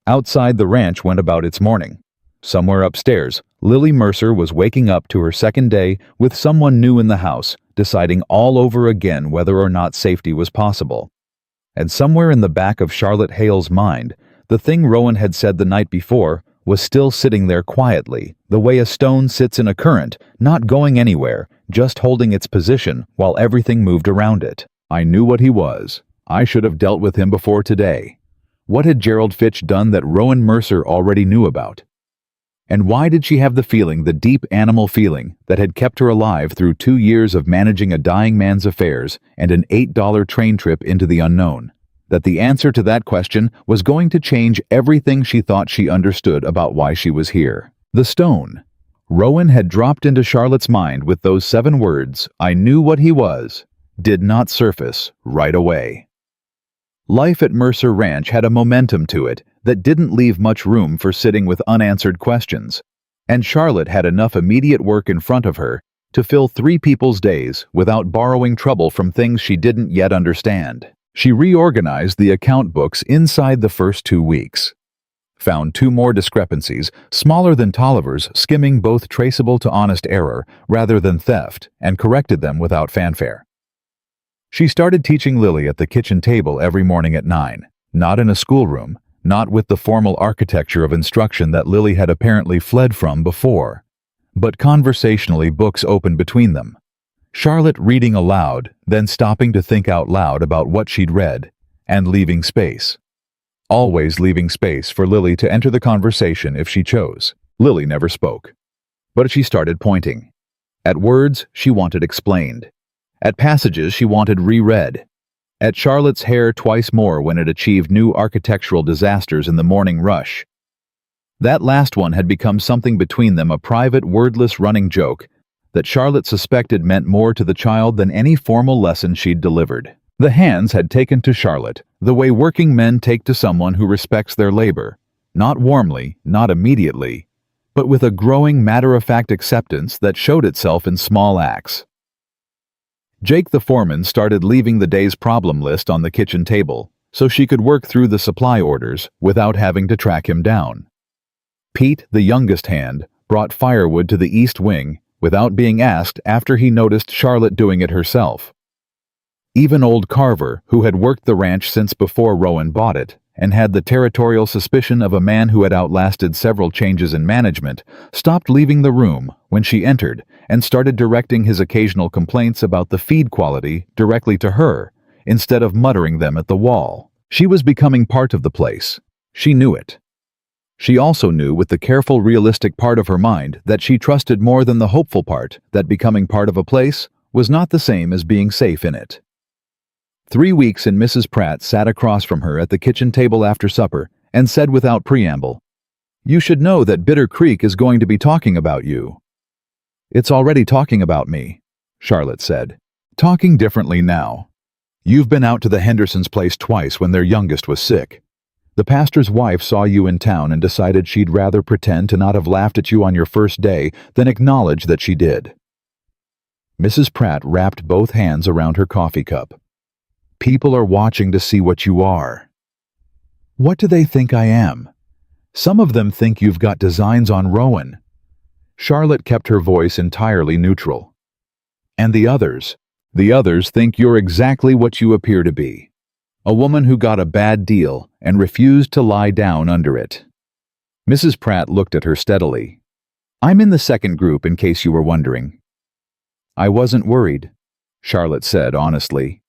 Outside, the ranch went about its morning. Somewhere upstairs, Lily Mercer was waking up to her second day with someone new in the house, deciding all over again whether or not safety was possible. And somewhere in the back of Charlotte Hale's mind, the thing Rowan had said the night before was still sitting there quietly, the way a stone sits in a current, not going anywhere, just holding its position while everything moved around it. I knew what he was. I should have dealt with him before today. What had Gerald Fitch done that Rowan Mercer already knew about? And why did she have the feeling, the deep animal feeling, that had kept her alive through 2 years of managing a dying man's affairs and an $8 train trip into the unknown? That the answer to that question was going to change everything she thought she understood about why she was here. The stone. Rowan had dropped into Charlotte's mind with those 7 words, "I knew what he was," did not surface right away. Life at Mercer Ranch had a momentum to it that didn't leave much room for sitting with unanswered questions, and Charlotte had enough immediate work in front of her to fill 3 people's days without borrowing trouble from things she didn't yet understand. She reorganized the account books inside the first 2 weeks. Found 2 more discrepancies, smaller than Tolliver's, skimming both traceable to honest error rather than theft, and corrected them without fanfare. She started teaching Lily at the kitchen table every morning at 9, not in a schoolroom, not with the formal architecture of instruction that Lily had apparently fled from before, but conversationally, books open between them. Charlotte reading aloud, then stopping to think out loud about what she'd read, and leaving space. Always leaving space for Lily to enter the conversation if she chose. Lily never spoke, but she started pointing. At words she wanted explained. At passages she wanted reread. At Charlotte's hair twice more when it achieved new architectural disasters in the morning rush. That last one had become something between them, a private, wordless running joke that Charlotte suspected meant more to the child than any formal lesson she'd delivered. The hands had taken to Charlotte the way working men take to someone who respects their labor, not warmly, not immediately, but with a growing matter-of-fact acceptance that showed itself in small acts. Jake the foreman started leaving the day's problem list on the kitchen table so she could work through the supply orders without having to track him down. Pete, the youngest hand, brought firewood to the east wing without being asked after he noticed Charlotte doing it herself. Even old Carver, who had worked the ranch since before Rowan bought it and had the territorial suspicion of a man who had outlasted several changes in management, stopped leaving the room when she entered and started directing his occasional complaints about the feed quality directly to her, instead of muttering them at the wall. She was becoming part of the place. She knew it. She also knew, with the careful, realistic part of her mind, that she trusted more than the hopeful part, that becoming part of a place was not the same as being safe in it. 3 weeks and Mrs. Pratt sat across from her at the kitchen table after supper and said without preamble, "You should know that Bitter Creek is going to be talking about you." "It's already talking about me," Charlotte said. "Talking differently now. You've been out to the Hendersons' place twice when their youngest was sick. The pastor's wife saw you in town and decided she'd rather pretend to not have laughed at you on your first day than acknowledge that she did." Mrs. Pratt wrapped both hands around her coffee cup. "People are watching to see what you are." "What do they think I am?" "Some of them think you've got designs on Rowan." Charlotte kept her voice entirely neutral. "And the others? The others think you're exactly what you appear to be. A woman who got a bad deal and refused to lie down under it." Mrs. Pratt looked at her steadily. "I'm in the second group, in case you were wondering." "I wasn't worried," Charlotte said honestly.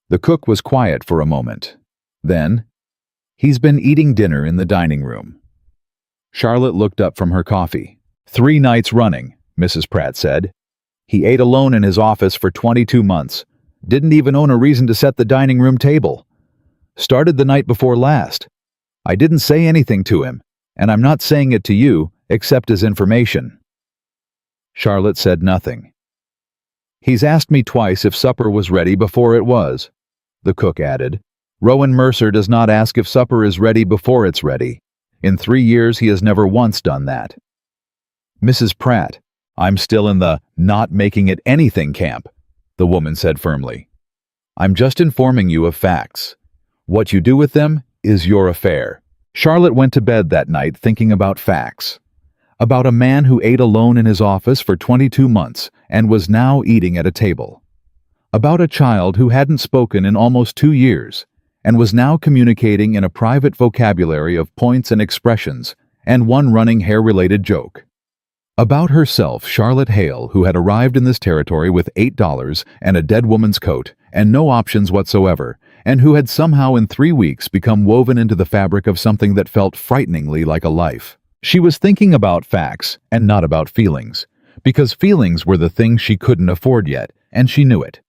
The cook was quiet for a moment. Then, "He's been eating dinner in the dining room." Charlotte looked up from her coffee. 3 nights running, Mrs. Pratt said. "He ate alone in his office for 22 months. Didn't even own a reason to set the dining room table. Started the night before last. I didn't say anything to him, and I'm not saying it to you, except as information." Charlotte said nothing. "He's asked me twice if supper was ready before it was," the cook added. "Rowan Mercer does not ask if supper is ready before it's ready. In 3 years he has never once done that." "Mrs. Pratt, I'm still in the not making it anything camp," the woman said firmly. "I'm just informing you of facts. What you do with them is your affair." Charlotte went to bed that night thinking about facts. About a man who ate alone in his office for 22 months and was now eating at a table. About a child who hadn't spoken in almost 2 years and was now communicating in a private vocabulary of points and expressions and one running hair-related joke. About herself, Charlotte Hale, who had arrived in this territory with $8 and a dead woman's coat and no options whatsoever, and who had somehow in 3 weeks become woven into the fabric of something that felt frighteningly like a life. She was thinking about facts and not about feelings, because feelings were the things she couldn't afford yet, and she knew it.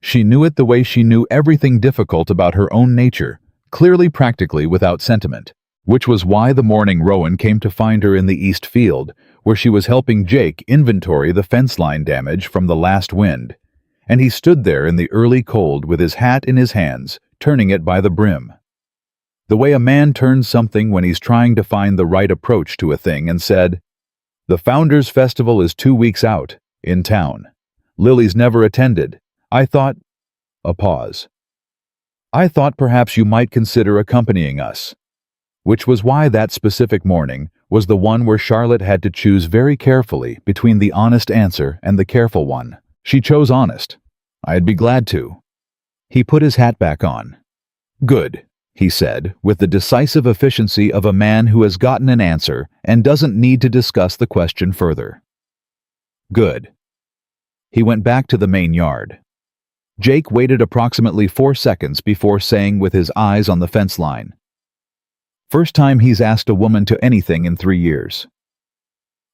She knew it the way she knew everything difficult about her own nature, clearly practically without sentiment, which was why the morning Rowan came to find her in the east field, where she was helping Jake inventory the fence line damage from the last wind, and he stood there in the early cold with his hat in his hands, turning it by the brim. The way a man turns something when he's trying to find the right approach to a thing and said, "The Founders Festival is 2 weeks out, in town. Lily's never attended. I thought—" A pause. "I thought perhaps you might consider accompanying us." Which was why that specific morning was the one where Charlotte had to choose very carefully between the honest answer and the careful one. She chose honest. "I'd be glad to." He put his hat back on. "Good," he said, with the decisive efficiency of a man who has gotten an answer and doesn't need to discuss the question further. "Good." He went back to the main yard. Jake waited approximately 4 seconds before saying with his eyes on the fence line, "First time he's asked a woman to anything in 3 years.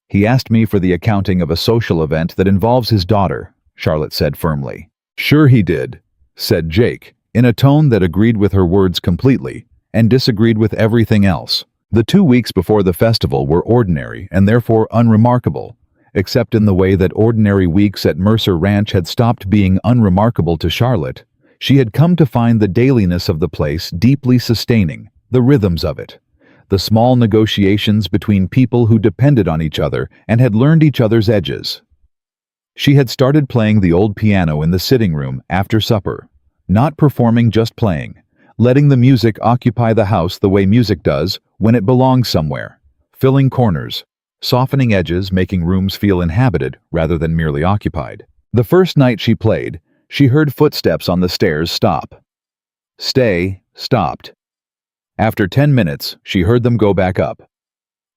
He asked me for the accounting of a social event that involves his daughter," Charlotte said firmly. "Sure he did," said Jake, in a tone that agreed with her words completely and disagreed with everything else. The 2 weeks before the festival were ordinary and therefore unremarkable, except in the way that ordinary weeks at Mercer Ranch had stopped being unremarkable to Charlotte. She had come to find the dailiness of the place deeply sustaining, the rhythms of it, the small negotiations between people who depended on each other and had learned each other's edges. She had started playing the old piano in the sitting room after supper, not performing, just playing, letting the music occupy the house the way music does when it belongs somewhere, filling corners, softening edges, making rooms feel inhabited rather than merely occupied. The first night she played, she heard footsteps on the stairs stop. Stay, stopped. After 10 minutes, she heard them go back up.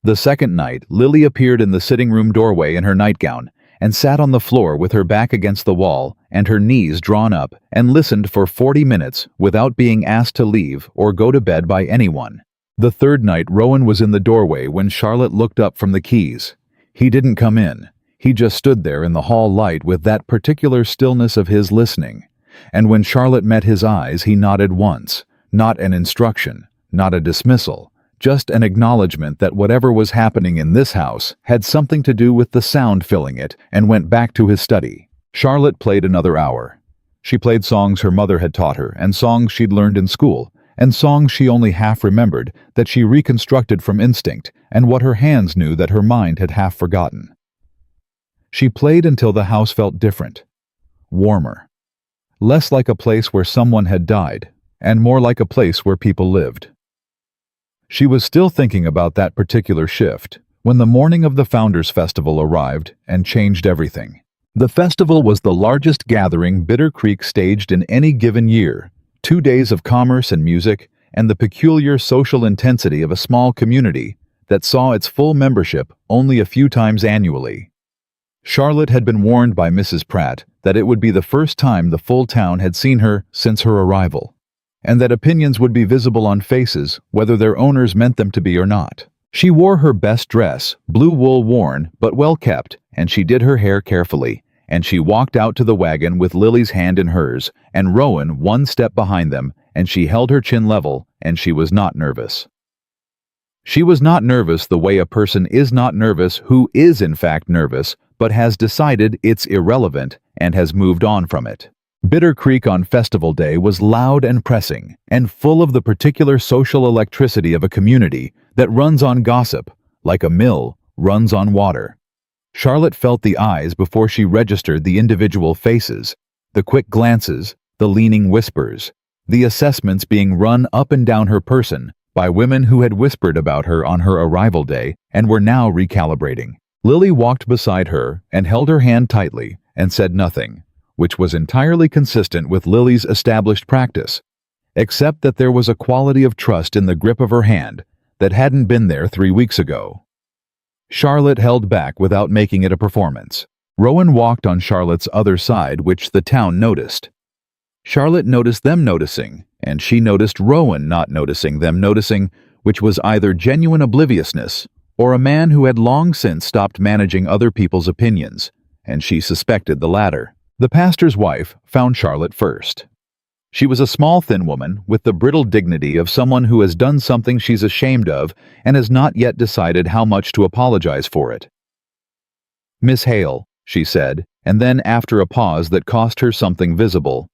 The second night, Lily appeared in the sitting room doorway in her nightgown and sat on the floor with her back against the wall and her knees drawn up and listened for 40 minutes without being asked to leave or go to bed by anyone. The third night, Rowan was in the doorway when Charlotte looked up from the keys. He didn't come in. He just stood there in the hall light with that particular stillness of his listening. And when Charlotte met his eyes, he nodded once, not an instruction, not a dismissal, just an acknowledgement that whatever was happening in this house had something to do with the sound filling it, and went back to his study. Charlotte played another hour. She played songs her mother had taught her, and songs she'd learned in school, and songs she only half remembered that she reconstructed from instinct, and what her hands knew that her mind had half forgotten. She played until the house felt different, warmer, less like a place where someone had died, and more like a place where people lived. She was still thinking about that particular shift when the morning of the Founders Festival arrived and changed everything. The festival was the largest gathering Bitter Creek staged in any given year, 2 days of commerce and music, and the peculiar social intensity of a small community that saw its full membership only a few times annually. Charlotte had been warned by Mrs. Pratt that it would be the first time the full town had seen her since her arrival, and that opinions would be visible on faces whether their owners meant them to be or not. She wore her best dress, blue wool worn but well kept, and she did her hair carefully, and she walked out to the wagon with Lily's hand in hers, and Rowan 1 step behind them, and she held her chin level, and she was not nervous. She was not nervous the way a person is not nervous who is in fact nervous, but has decided it's irrelevant and has moved on from it. Bitter Creek on Festival Day was loud and pressing, and full of the particular social electricity of a community that runs on gossip, like a mill runs on water. Charlotte felt the eyes before she registered the individual faces, The quick glances, the leaning whispers, the assessments being run up and down her person by women who had whispered about her on her arrival day and were now recalibrating. Lily walked beside her and held her hand tightly and said nothing, which was entirely consistent with Lily's established practice, except that there was a quality of trust in the grip of her hand that hadn't been there 3 weeks ago. Charlotte held back without making it a performance. Rowan walked on Charlotte's other side, which the town noticed. Charlotte noticed them noticing, and she noticed Rowan not noticing them noticing, which was either genuine obliviousness or a man who had long since stopped managing other people's opinions, and she suspected the latter. The pastor's wife found Charlotte first. She was a small, thin woman with the brittle dignity of someone who has done something she's ashamed of and has not yet decided how much to apologize for it. "Miss Hale," she said, and then after a pause that cost her something visible,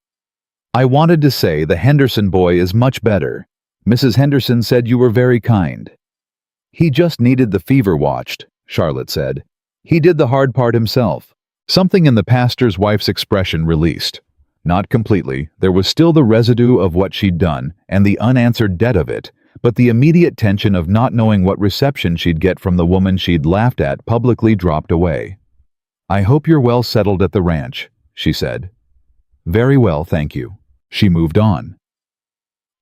"I wanted to say the Henderson boy is much better. Mrs. Henderson said you were very kind." "He just needed the fever watched," Charlotte said. "He did the hard part himself." Something in the pastor's wife's expression released. Not completely, there was still the residue of what she'd done and the unanswered debt of it, but the immediate tension of not knowing what reception she'd get from the woman she'd laughed at publicly dropped away. "I hope you're well settled at the ranch," she said. "Very well, thank you." She moved on.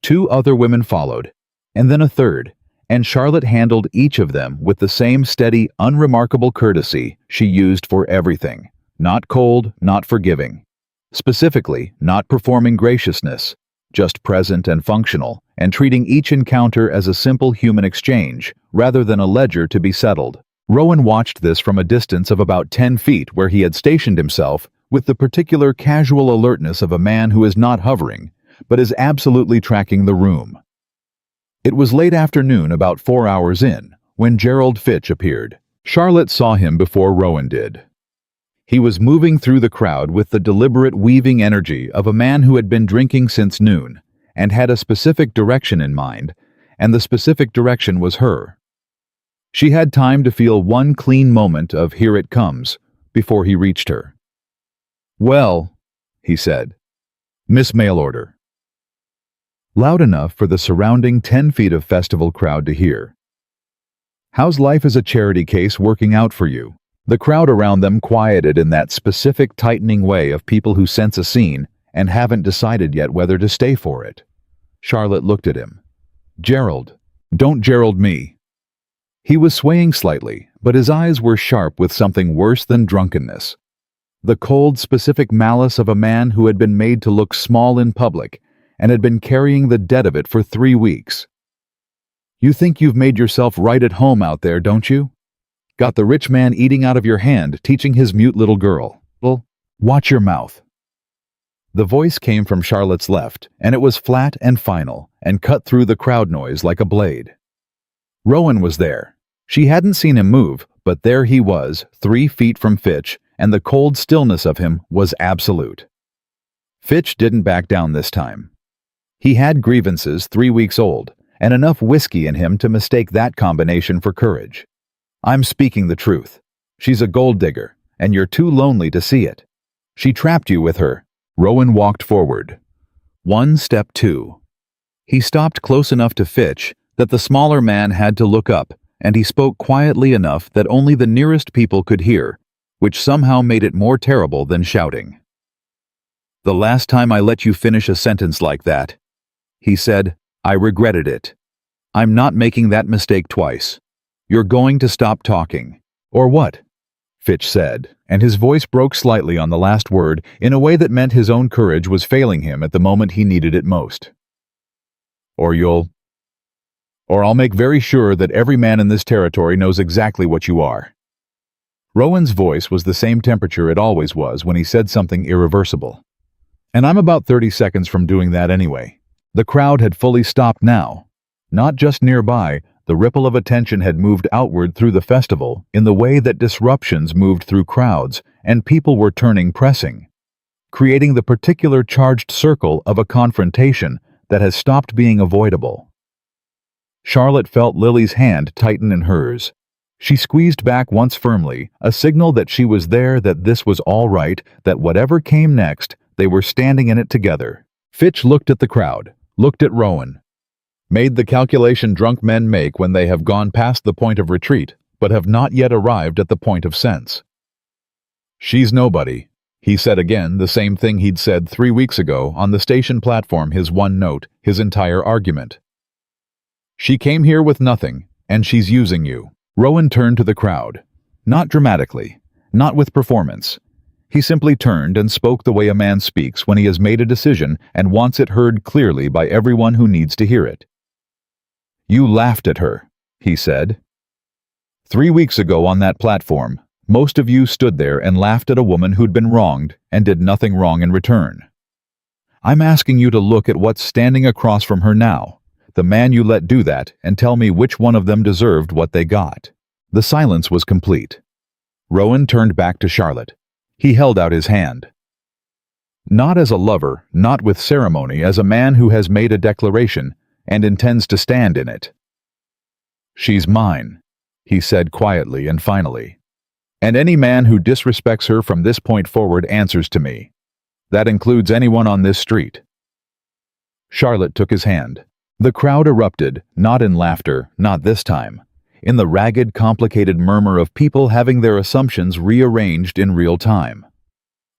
2 other women followed, and then a third, and Charlotte handled each of them with the same steady, unremarkable courtesy she used for everything. Not cold, not forgiving. Specifically, not performing graciousness, just present and functional, and treating each encounter as a simple human exchange, rather than a ledger to be settled. Rowan watched this from a distance of about 10 feet where he had stationed himself, with the particular casual alertness of a man who is not hovering, but is absolutely tracking the room. It was late afternoon, about 4 hours in, when Gerald Fitch appeared. Charlotte saw him before Rowan did. He was moving through the crowd with the deliberate weaving energy of a man who had been drinking since noon, and had a specific direction in mind, and the specific direction was her. She had time to feel one clean moment of "here it comes" before he reached her. "Well," he said. "Miss Mail Order." Loud enough for the surrounding 10 feet of festival crowd to hear. "How's life as a charity case working out for you?" The crowd around them quieted in that specific tightening way of people who sense a scene and haven't decided yet whether to stay for it. Charlotte looked at him. "Gerald. Don't Gerald me." He was swaying slightly, but his eyes were sharp with something worse than drunkenness. The cold, specific malice of a man who had been made to look small in public and had been carrying the debt of it for 3 weeks. "You think you've made yourself right at home out there, don't you? Got the rich man eating out of your hand, teaching his mute little girl. Well, watch your mouth." The voice came from Charlotte's left, and it was flat and final, and cut through the crowd noise like a blade. Rowan was there. She hadn't seen him move, but there he was, 3 feet from Fitch, and the cold stillness of him was absolute. Fitch didn't back down this time. He had grievances 3 weeks old, and enough whiskey in him to mistake that combination for courage. "I'm speaking the truth. She's a gold digger, and you're too lonely to see it. She trapped you with her." Rowan walked forward. 1 step 2. He stopped close enough to Fitch that the smaller man had to look up, and he spoke quietly enough that only the nearest people could hear, which somehow made it more terrible than shouting. "The last time I let you finish a sentence like that," he said, "I regretted it. I'm not making that mistake twice. You're going to stop talking." "Or what?" Fitch said, and his voice broke slightly on the last word in a way that meant his own courage was failing him at the moment he needed it most. Or I'll make very sure that every man in this territory knows exactly what you are." Rowan's voice was the same temperature it always was when he said something irreversible. "And I'm about 30 seconds from doing that anyway." The crowd had fully stopped now. Not just nearby, the ripple of attention had moved outward through the festival in the way that disruptions moved through crowds, and people were turning pressing, creating the particular charged circle of a confrontation that has stopped being avoidable. Charlotte felt Lily's hand tighten in hers. She squeezed back once firmly, a signal that she was there, that this was all right, that whatever came next, They were standing in it together. Fitch looked at the crowd, looked at Rowan. Made the calculation drunk men make when they have gone past the point of retreat, but have not yet arrived at the point of sense. "She's nobody," he said again, the same thing he'd said 3 weeks ago on the station platform, his one note, his entire argument. "She came here with nothing, and she's using you." Rowan turned to the crowd. Not dramatically, not with performance. He simply turned and spoke the way a man speaks when he has made a decision and wants it heard clearly by everyone who needs to hear it. "You laughed at her," he said. 3 weeks ago on that platform, most of you stood there and laughed at a woman who'd been wronged and did nothing wrong in return. I'm asking you to look at what's standing across from her now, the man you let do that, and tell me which one of them deserved what they got. The silence was complete. Rowan turned back to Charlotte. He held out his hand. Not as a lover, not with ceremony, as a man who has made a declaration and intends to stand in it. "She's mine," he said quietly and finally. "And any man who disrespects her from this point forward answers to me. That includes anyone on this street." Charlotte took his hand. The crowd erupted, not in laughter, not this time, in the ragged, complicated murmur of people having their assumptions rearranged in real time.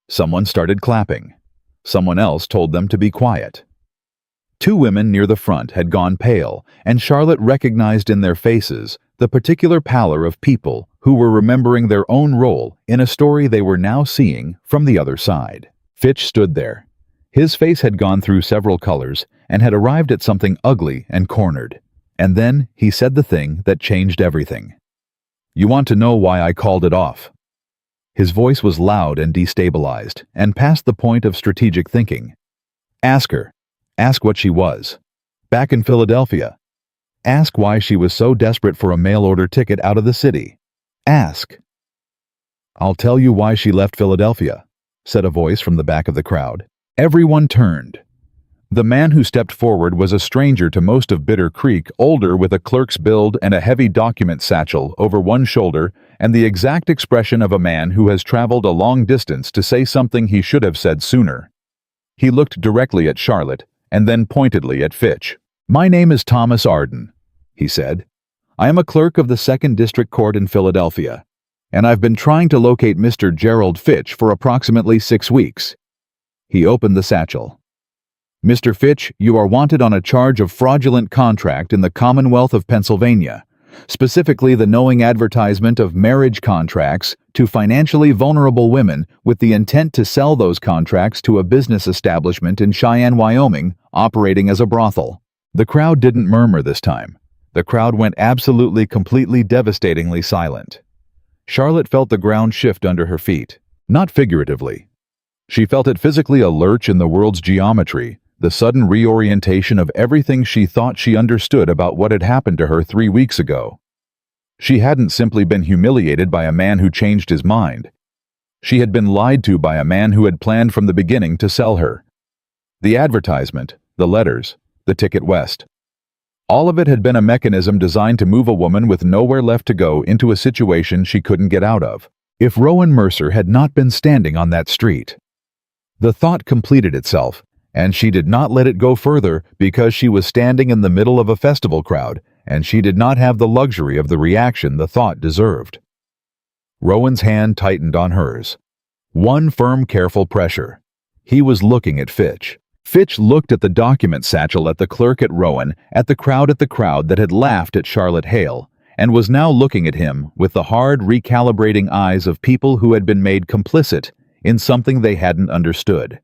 Someone started clapping. Someone else told them to be quiet. 2 women near the front had gone pale, and Charlotte recognized in their faces the particular pallor of people who were remembering their own role in a story they were now seeing from the other side. Fitch stood there. His face had gone through several colors and had arrived at something ugly and cornered. And then he said the thing that changed everything. "You want to know why I called it off?" His voice was loud and destabilized, and past the point of strategic thinking. "Ask her. Ask what she was. Back in Philadelphia. Ask why she was so desperate for a mail-order ticket out of the city. Ask." "I'll tell you why she left Philadelphia," said a voice from the back of the crowd. Everyone turned. The man who stepped forward was a stranger to most of Bitter Creek, older with a clerk's build and a heavy document satchel over one shoulder, and the exact expression of a man who has traveled a long distance to say something he should have said sooner. He looked directly at Charlotte, and then pointedly at Fitch. "My name is Thomas Arden," he said. "I am a clerk of the 2nd District Court in Philadelphia, and I've been trying to locate Mr. Gerald Fitch for approximately 6 weeks. He opened the satchel. "Mr. Fitch, you are wanted on a charge of fraudulent contract in the Commonwealth of Pennsylvania, specifically the knowing advertisement of marriage contracts to financially vulnerable women with the intent to sell those contracts to a business establishment in Cheyenne, Wyoming, operating as a brothel." The crowd didn't murmur this time. The crowd went absolutely, completely, devastatingly silent. Charlotte felt the ground shift under her feet, not figuratively. She felt it physically, a lurch in the world's geometry, the sudden reorientation of everything she thought she understood about what had happened to her 3 weeks ago. She hadn't simply been humiliated by a man who changed his mind. She had been lied to by a man who had planned from the beginning to sell her. The advertisement, the letters, the ticket west. All of it had been a mechanism designed to move a woman with nowhere left to go into a situation she couldn't get out of. If Rowan Mercer had not been standing on that street. The thought completed itself, and she did not let it go further because she was standing in the middle of a festival crowd, and she did not have the luxury of the reaction the thought deserved. Rowan's hand tightened on hers. One firm, careful pressure. He was looking at Fitch. Fitch looked at the document satchel, at the clerk, at Rowan, at the crowd that had laughed at Charlotte Hale, and was now looking at him with the hard, recalibrating eyes of people who had been made complicit in something they hadn't understood.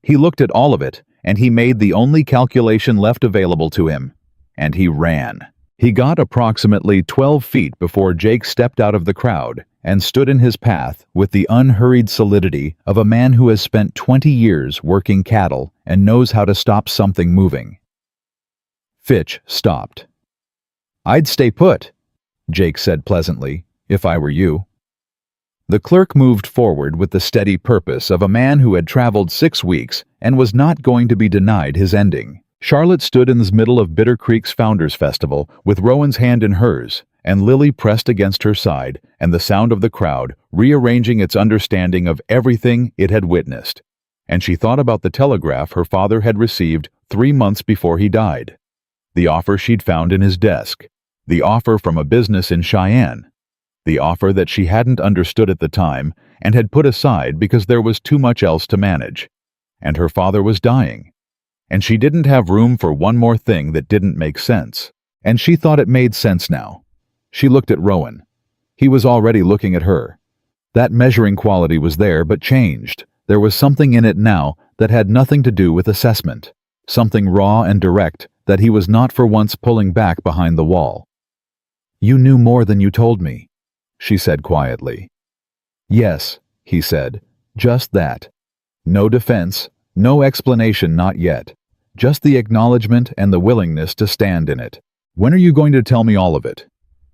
He looked at all of it, and he made the only calculation left available to him, and he ran. He got approximately 12 feet before Jake stepped out of the crowd and stood in his path with the unhurried solidity of a man who has spent 20 years working cattle and knows how to stop something moving. Fitch stopped. "I'd stay put," Jake said pleasantly, "if I were you." The clerk moved forward with the steady purpose of a man who had traveled 6 weeks and was not going to be denied his ending. Charlotte stood in the middle of Bitter Creek's Founders Festival with Rowan's hand in hers, and Lily pressed against her side, and the sound of the crowd rearranging its understanding of everything it had witnessed. and she thought about the telegraph her father had received 3 months before he died. The offer she'd found in his desk. The offer from a business in Cheyenne. The offer that she hadn't understood at the time and had put aside because there was too much else to manage. And her father was dying. And she didn't have room for one more thing that didn't make sense. And she thought it made sense now. She looked at Rowan. He was already looking at her. That measuring quality was there but changed. There was something in it now that had nothing to do with assessment. Something raw and direct that he was not for once pulling back behind the wall. "You knew more than you told me," she said quietly. "Yes," he said, "just that. No defense, no explanation, not yet. Just the acknowledgement and the willingness to stand in it. When are you going to tell me all of it?"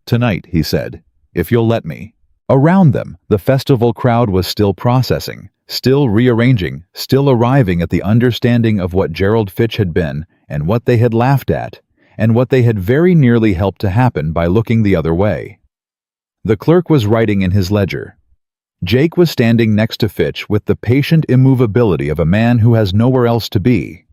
"Tonight," he said, "if you'll let me." Around them, the festival crowd was still processing, still rearranging, still arriving at the understanding of what Gerald Fitch had been and what they had laughed at, and what they had very nearly helped to happen by looking the other way. The clerk was writing in his ledger. Jake was standing next to Fitch with the patient immovability of a man who has nowhere else to be.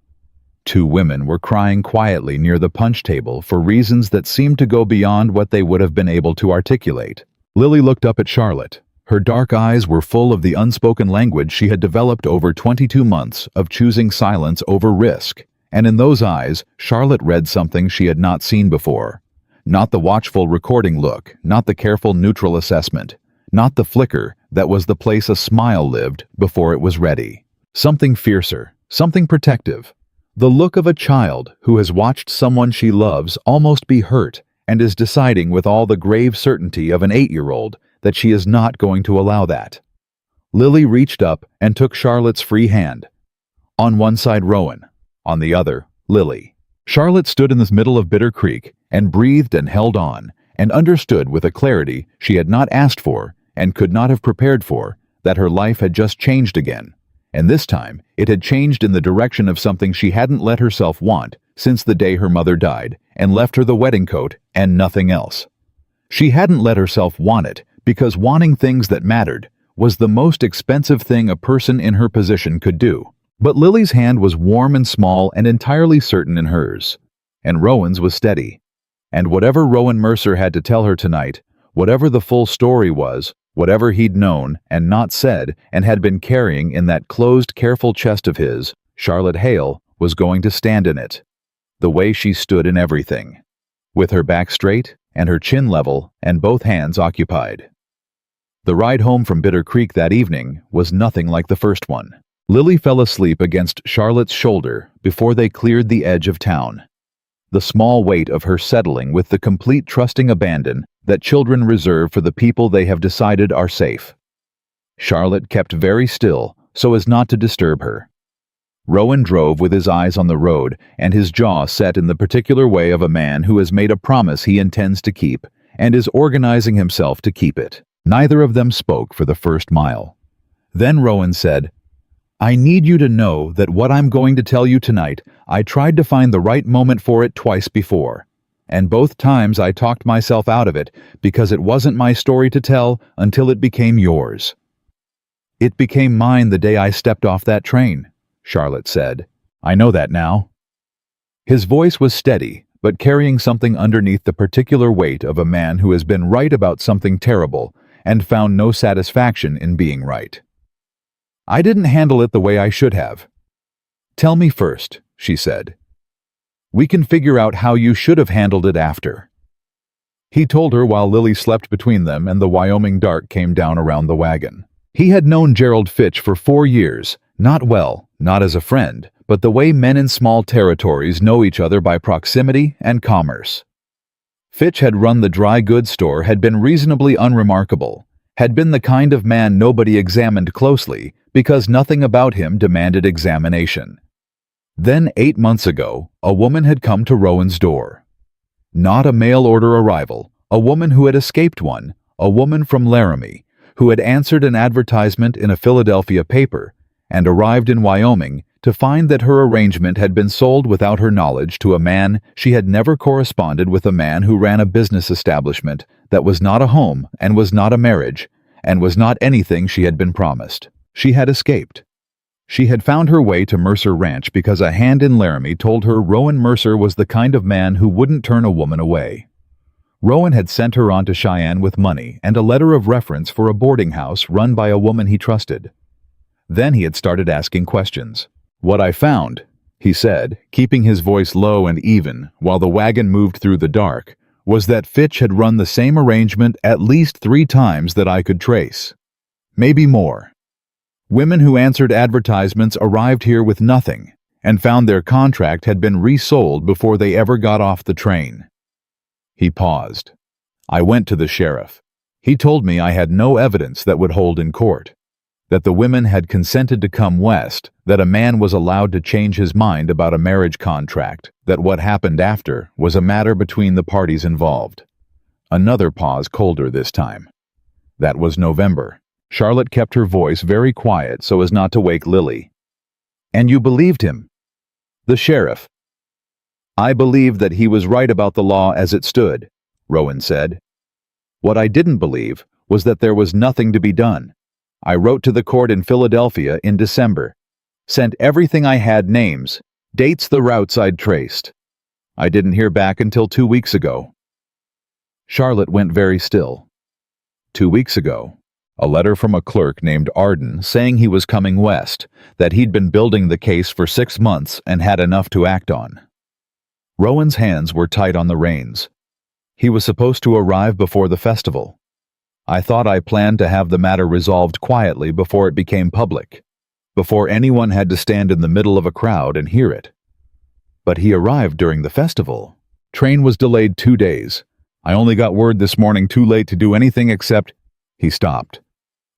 2 women were crying quietly near the punch table for reasons that seemed to go beyond what they would have been able to articulate. Lily looked up at Charlotte. Her dark eyes were full of the unspoken language she had developed over 22 months of choosing silence over risk, and in those eyes, Charlotte read something she had not seen before. Not the watchful recording look, not the careful neutral assessment, not the flicker that was the place a smile lived before it was ready. Something fiercer, something protective. The look of a child who has watched someone she loves almost be hurt and is deciding with all the grave certainty of an 8-year-old that she is not going to allow that. Lily reached up and took Charlotte's free hand. On one side Rowan, on the other, Lily. Charlotte stood in the middle of Bitter Creek and breathed and held on, and understood with a clarity she had not asked for and could not have prepared for that her life had just changed again, and this time it had changed in the direction of something she hadn't let herself want since the day her mother died and left her the wedding coat and nothing else. She hadn't let herself want it because wanting things that mattered was the most expensive thing a person in her position could do. But Lily's hand was warm and small and entirely certain in hers, and Rowan's was steady. And whatever Rowan Mercer had to tell her tonight, whatever the full story was, whatever he'd known and not said and had been carrying in that closed, careful chest of his, Charlotte Hale was going to stand in it. The way she stood in everything, with her back straight and her chin level and both hands occupied. The ride home from Bitter Creek that evening was nothing like the first one. Lily fell asleep against Charlotte's shoulder before they cleared the edge of town. The small weight of her settling with the complete trusting abandon that children reserve for the people they have decided are safe. Charlotte kept very still so as not to disturb her. Rowan drove with his eyes on the road and his jaw set in the particular way of a man who has made a promise he intends to keep and is organizing himself to keep it. Neither of them spoke for the first mile. Then Rowan said, "I need you to know that what I'm going to tell you tonight, I tried to find the right moment for it twice before. And both times I talked myself out of it because it wasn't my story to tell until it became yours." "It became mine the day I stepped off that train," Charlotte said. "I know that now." His voice was steady, but carrying something underneath the particular weight of a man who has been right about something terrible and found no satisfaction in being right. "I didn't handle it the way I should have." "Tell me first," she said. "We can figure out how you should have handled it after." He told her while Lily slept between them and the Wyoming dark came down around the wagon. He had known Gerald Fitch for 4 years, not well, not as a friend, but the way men in small territories know each other by proximity and commerce. Fitch had run the dry goods store, had been reasonably unremarkable, had been the kind of man nobody examined closely because nothing about him demanded examination. Then 8 months ago, a woman had come to Rowan's door. Not a mail-order arrival, a woman who had escaped one, a woman from Laramie, who had answered an advertisement in a Philadelphia paper and arrived in Wyoming to find that her arrangement had been sold without her knowledge to a man she had never corresponded with, a man who ran a business establishment that was not a home and was not a marriage and was not anything she had been promised. She had escaped. She had found her way to Mercer Ranch because a hand in Laramie told her Rowan Mercer was the kind of man who wouldn't turn a woman away. Rowan had sent her on to Cheyenne with money and a letter of reference for a boarding house run by a woman he trusted. Then he had started asking questions. "What I found," he said, keeping his voice low and even while the wagon moved through the dark, was that Fitch had run the same arrangement at least 3 times that I could trace. Maybe more. Women who answered advertisements arrived here with nothing and found their contract had been resold before they ever got off the train. He paused. I went to the sheriff. He told me I had no evidence that would hold in court, that the women had consented to come west, that a man was allowed to change his mind about a marriage contract, that what happened after was a matter between the parties involved. Another pause, colder this time. That was November. Charlotte kept her voice very quiet so as not to wake Lily. "And you believed him?" "The sheriff." "I believed that he was right about the law as it stood," Rowan said. "What I didn't believe was that there was nothing to be done. I wrote to the court in Philadelphia in December, sent everything I had, names, dates, the routes I'd traced. I didn't hear back until 2 weeks ago." Charlotte went very still. 2 weeks ago. A letter from a clerk named Arden saying he was coming west, that he'd been building the case for 6 months and had enough to act on. Rowan's hands were tight on the reins. He was supposed to arrive before the festival. I thought I planned to have the matter resolved quietly before it became public, before anyone had to stand in the middle of a crowd and hear it. But he arrived during the festival. Train was delayed 2 days. I only got word this morning too late to do anything except... He stopped.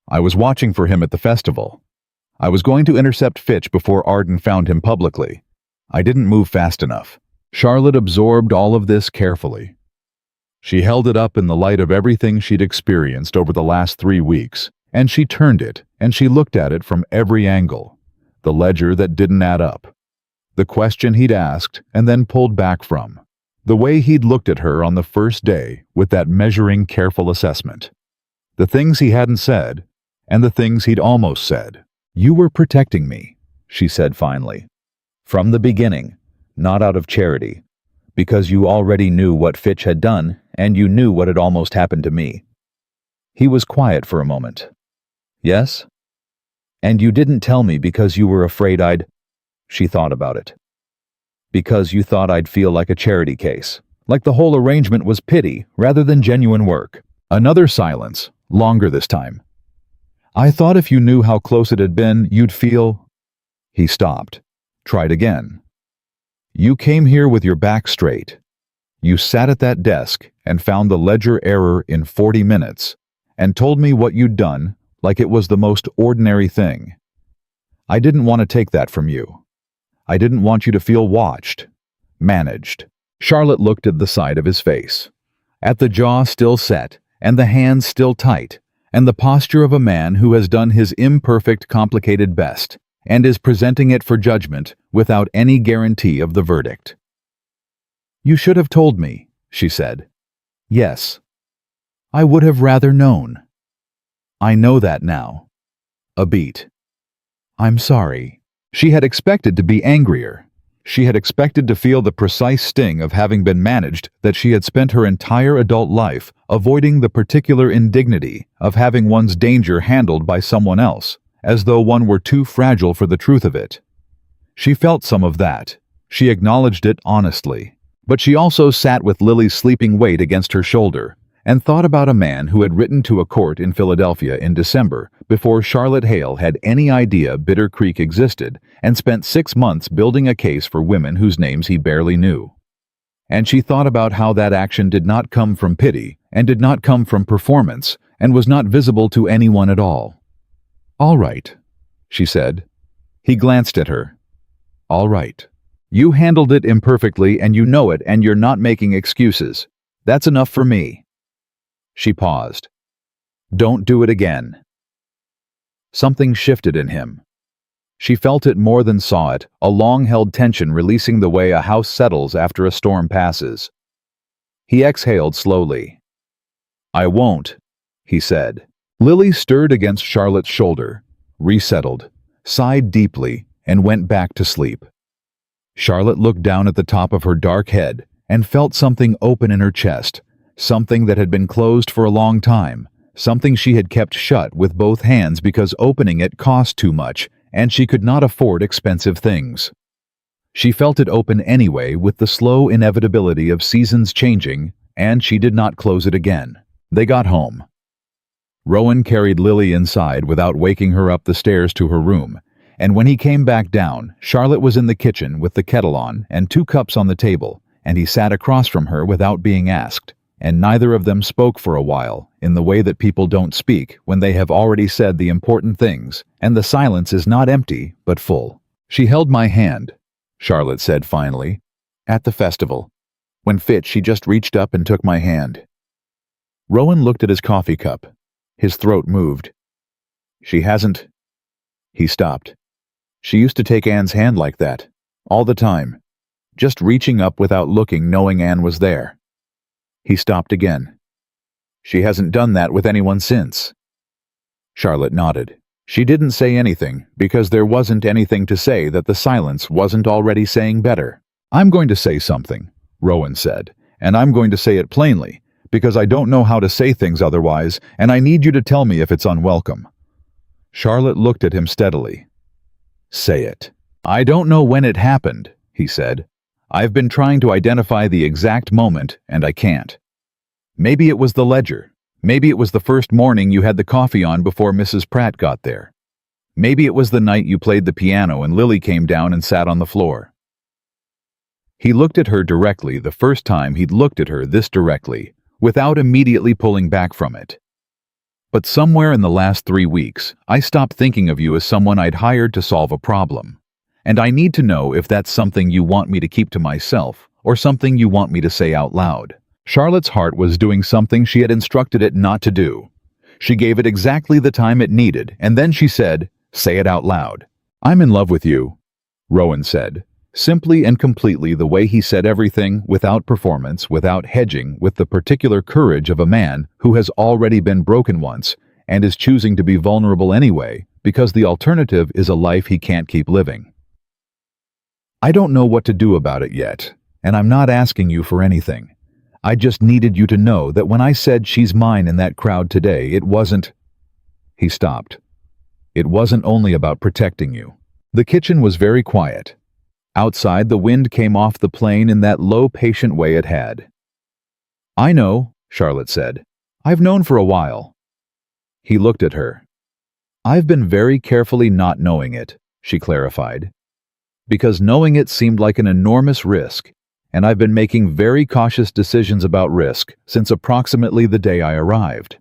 I was watching for him at the festival. I was going to intercept Fitch before Arden found him publicly. I didn't move fast enough. Charlotte absorbed all of this carefully. She held it up in the light of everything she'd experienced over the last 3 weeks, and she turned it, and she looked at it from every angle. The ledger that didn't add up. The question he'd asked and then pulled back from. The way he'd looked at her on the first day with that measuring, careful assessment. The things he hadn't said, and the things he'd almost said. "You were protecting me," she said finally. "From the beginning, not out of charity, because you already knew what Fitch had done, and you knew what had almost happened to me." He was quiet for a moment. "Yes? And you didn't tell me because you were afraid I'd..." She thought about it. "Because you thought I'd feel like a charity case, like the whole arrangement was pity rather than genuine work." Another silence, longer this time. "I thought if you knew how close it had been, you'd feel..." He stopped. Tried again. "You came here with your back straight. You sat at that desk and found the ledger error in 40 minutes and told me what you'd done like it was the most ordinary thing. I didn't want to take that from you. I didn't want you to feel watched, managed." Charlotte looked at the side of his face, at the jaw still set and the hands still tight, and the posture of a man who has done his imperfect, complicated best and is presenting it for judgment without any guarantee of the verdict. "You should have told me," she said. "Yes. I would have rather known. I know that now." A beat. "I'm sorry." She had expected to be angrier. She had expected to feel the precise sting of having been managed that she had spent her entire adult life avoiding, the particular indignity of having one's danger handled by someone else, as though one were too fragile for the truth of it. She felt some of that. She acknowledged it honestly. But she also sat with Lily's sleeping weight against her shoulder and thought about a man who had written to a court in Philadelphia in December before Charlotte Hale had any idea Bitter Creek existed and spent 6 months building a case for women whose names he barely knew. And she thought about how that action did not come from pity and did not come from performance and was not visible to anyone at all. "All right," she said. He glanced at her. "All right. You handled it imperfectly and you know it and you're not making excuses. That's enough for me." She paused. "Don't do it again." Something shifted in him. She felt it more than saw it, a long-held tension releasing the way a house settles after a storm passes. He exhaled slowly. "I won't," he said. Lily stirred against Charlotte's shoulder, resettled, sighed deeply, and went back to sleep. Charlotte looked down at the top of her dark head and felt something open in her chest, something that had been closed for a long time, something she had kept shut with both hands because opening it cost too much and she could not afford expensive things. She felt it open anyway with the slow inevitability of seasons changing, and she did not close it again. They got home. Rowan carried Lily inside without waking her up the stairs to her room, and when he came back down, Charlotte was in the kitchen with the kettle on and 2 cups on the table, and he sat across from her without being asked, and neither of them spoke for a while, in the way that people don't speak when they have already said the important things, and the silence is not empty, but full. "She held my hand," Charlotte said finally, "at the festival. When fit, she just reached up and took my hand." Rowan looked at his coffee cup. His throat moved. "She hasn't—" He stopped. "She used to take Anne's hand like that, all the time, just reaching up without looking, knowing Anne was there." He stopped again. "She hasn't done that with anyone since." Charlotte nodded. She didn't say anything, because there wasn't anything to say that the silence wasn't already saying better. "I'm going to say something," Rowan said, "and I'm going to say it plainly, because I don't know how to say things otherwise, and I need you to tell me if it's unwelcome." Charlotte looked at him steadily. "Say it." "I don't know when it happened," he said. "I've been trying to identify the exact moment, and I can't. Maybe it was the ledger. Maybe it was the first morning you had the coffee on before Mrs. Pratt got there. Maybe it was the night you played the piano and Lily came down and sat on the floor." He looked at her directly the first time he'd looked at her this directly, without immediately pulling back from it. "But somewhere in the last 3 weeks, I stopped thinking of you as someone I'd hired to solve a problem. And I need to know if that's something you want me to keep to myself, or something you want me to say out loud." Charlotte's heart was doing something she had instructed it not to do. She gave it exactly the time it needed, and then she said, "Say it out loud." "I'm in love with you," Rowan said, simply and completely the way he said everything, without performance, without hedging, with the particular courage of a man who has already been broken once and is choosing to be vulnerable anyway, because the alternative is a life he can't keep living. "I don't know what to do about it yet, and I'm not asking you for anything. I just needed you to know that when I said she's mine in that crowd today, it wasn't—" He stopped. "It wasn't only about protecting you." The kitchen was very quiet. Outside, the wind came off the plane in that low, patient way it had. "I know," Charlotte said. "I've known for a while." He looked at her. "I've been very carefully not knowing it," she clarified. "Because knowing it seemed like an enormous risk, and I've been making very cautious decisions about risk since approximately the day I arrived."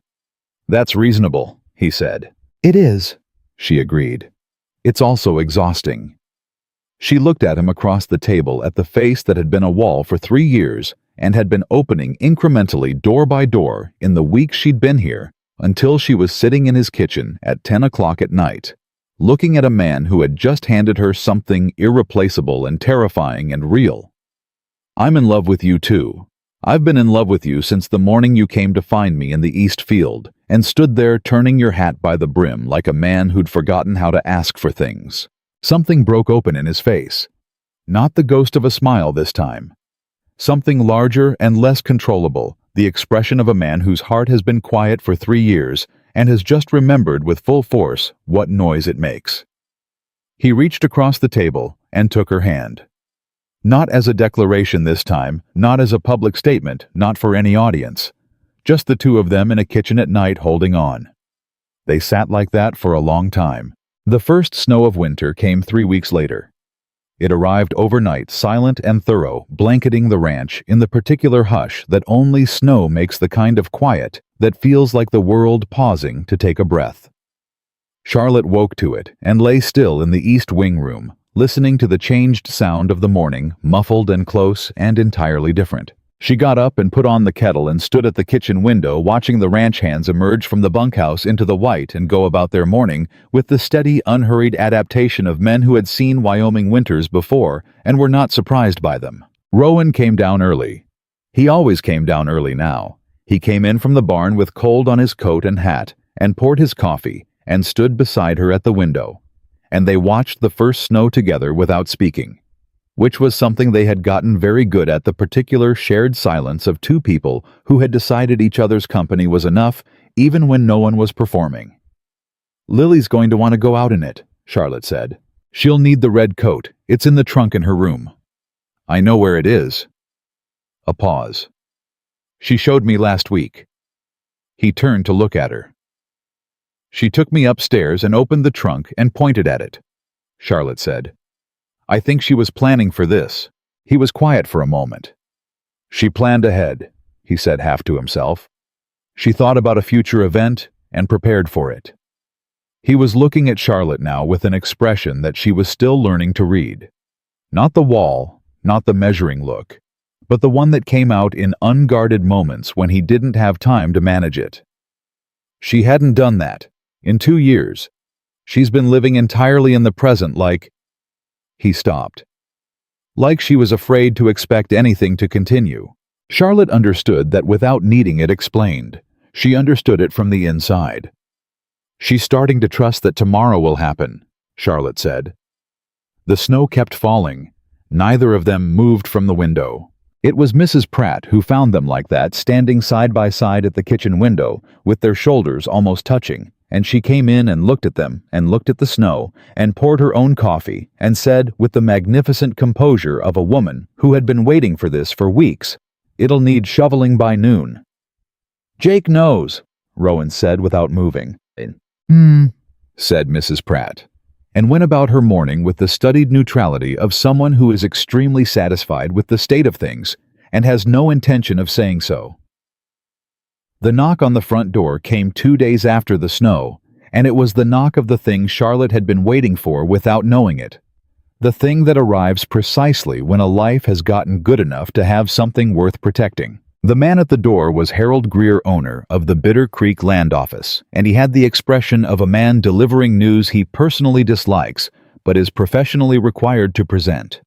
"That's reasonable," he said. "It is," she agreed. "It's also exhausting." She looked at him across the table at the face that had been a wall for 3 years and had been opening incrementally door by door in the week she'd been here until she was sitting in his kitchen at 10 o'clock at night, looking at a man who had just handed her something irreplaceable and terrifying and real. "I'm in love with you too. I've been in love with you since the morning you came to find me in the East Field and stood there turning your hat by the brim like a man who'd forgotten how to ask for things." Something broke open in his face. Not the ghost of a smile this time. Something larger and less controllable, the expression of a man whose heart has been quiet for 3 years and has just remembered with full force what noise it makes. He reached across the table and took her hand. Not as a declaration this time, not as a public statement, not for any audience. Just the 2 of them in a kitchen at night holding on. They sat like that for a long time. The first snow of winter came 3 weeks later. It arrived overnight, silent and thorough, blanketing the ranch in the particular hush that only snow makes, the kind of quiet that feels like the world pausing to take a breath. Charlotte woke to it and lay still in the east wing room, listening to the changed sound of the morning, muffled and close and entirely different. She got up and put on the kettle and stood at the kitchen window watching the ranch hands emerge from the bunkhouse into the white and go about their morning with the steady, unhurried adaptation of men who had seen Wyoming winters before and were not surprised by them. Rowan came down early. He always came down early now. He came in from the barn with cold on his coat and hat and poured his coffee and stood beside her at the window. and they watched the first snow together without speaking, which was something they had gotten very good at, the particular shared silence of two people who had decided each other's company was enough even when no one was performing. "Lily's going to want to go out in it," Charlotte said. "She'll need the red coat. It's in the trunk in her room." "I know where it is." A pause. "She showed me last week." He turned to look at her. "She took me upstairs and opened the trunk and pointed at it," Charlotte said. "I think she was planning for this." He was quiet for a moment. "She planned ahead," he said half to himself. "She thought about a future event and prepared for it." He was looking at Charlotte now with an expression that she was still learning to read. Not the wall, not the measuring look, but the one that came out in unguarded moments when he didn't have time to manage it. She hadn't done that in 2 years. She's been living entirely in the present, like... He stopped. Like she was afraid to expect anything to continue. Charlotte understood that without needing it explained. She understood it from the inside. "She's starting to trust that tomorrow will happen," Charlotte said. The snow kept falling. Neither of them moved from the window. It was Mrs. Pratt who found them like that, standing side by side at the kitchen window, with their shoulders almost touching, and she came in and looked at them, and looked at the snow, and poured her own coffee, and said with the magnificent composure of a woman who had been waiting for this for weeks, "It'll need shoveling by noon." "Jake knows," Rowan said without moving. Said Mrs. Pratt, and went about her morning with the studied neutrality of someone who is extremely satisfied with the state of things and has no intention of saying so. The knock on the front door came 2 days after the snow, and it was the knock of the thing Charlotte had been waiting for without knowing it. The thing that arrives precisely when a life has gotten good enough to have something worth protecting. The man at the door was Harold Greer, owner of the Bitter Creek Land Office, and he had the expression of a man delivering news he personally dislikes but is professionally required to present.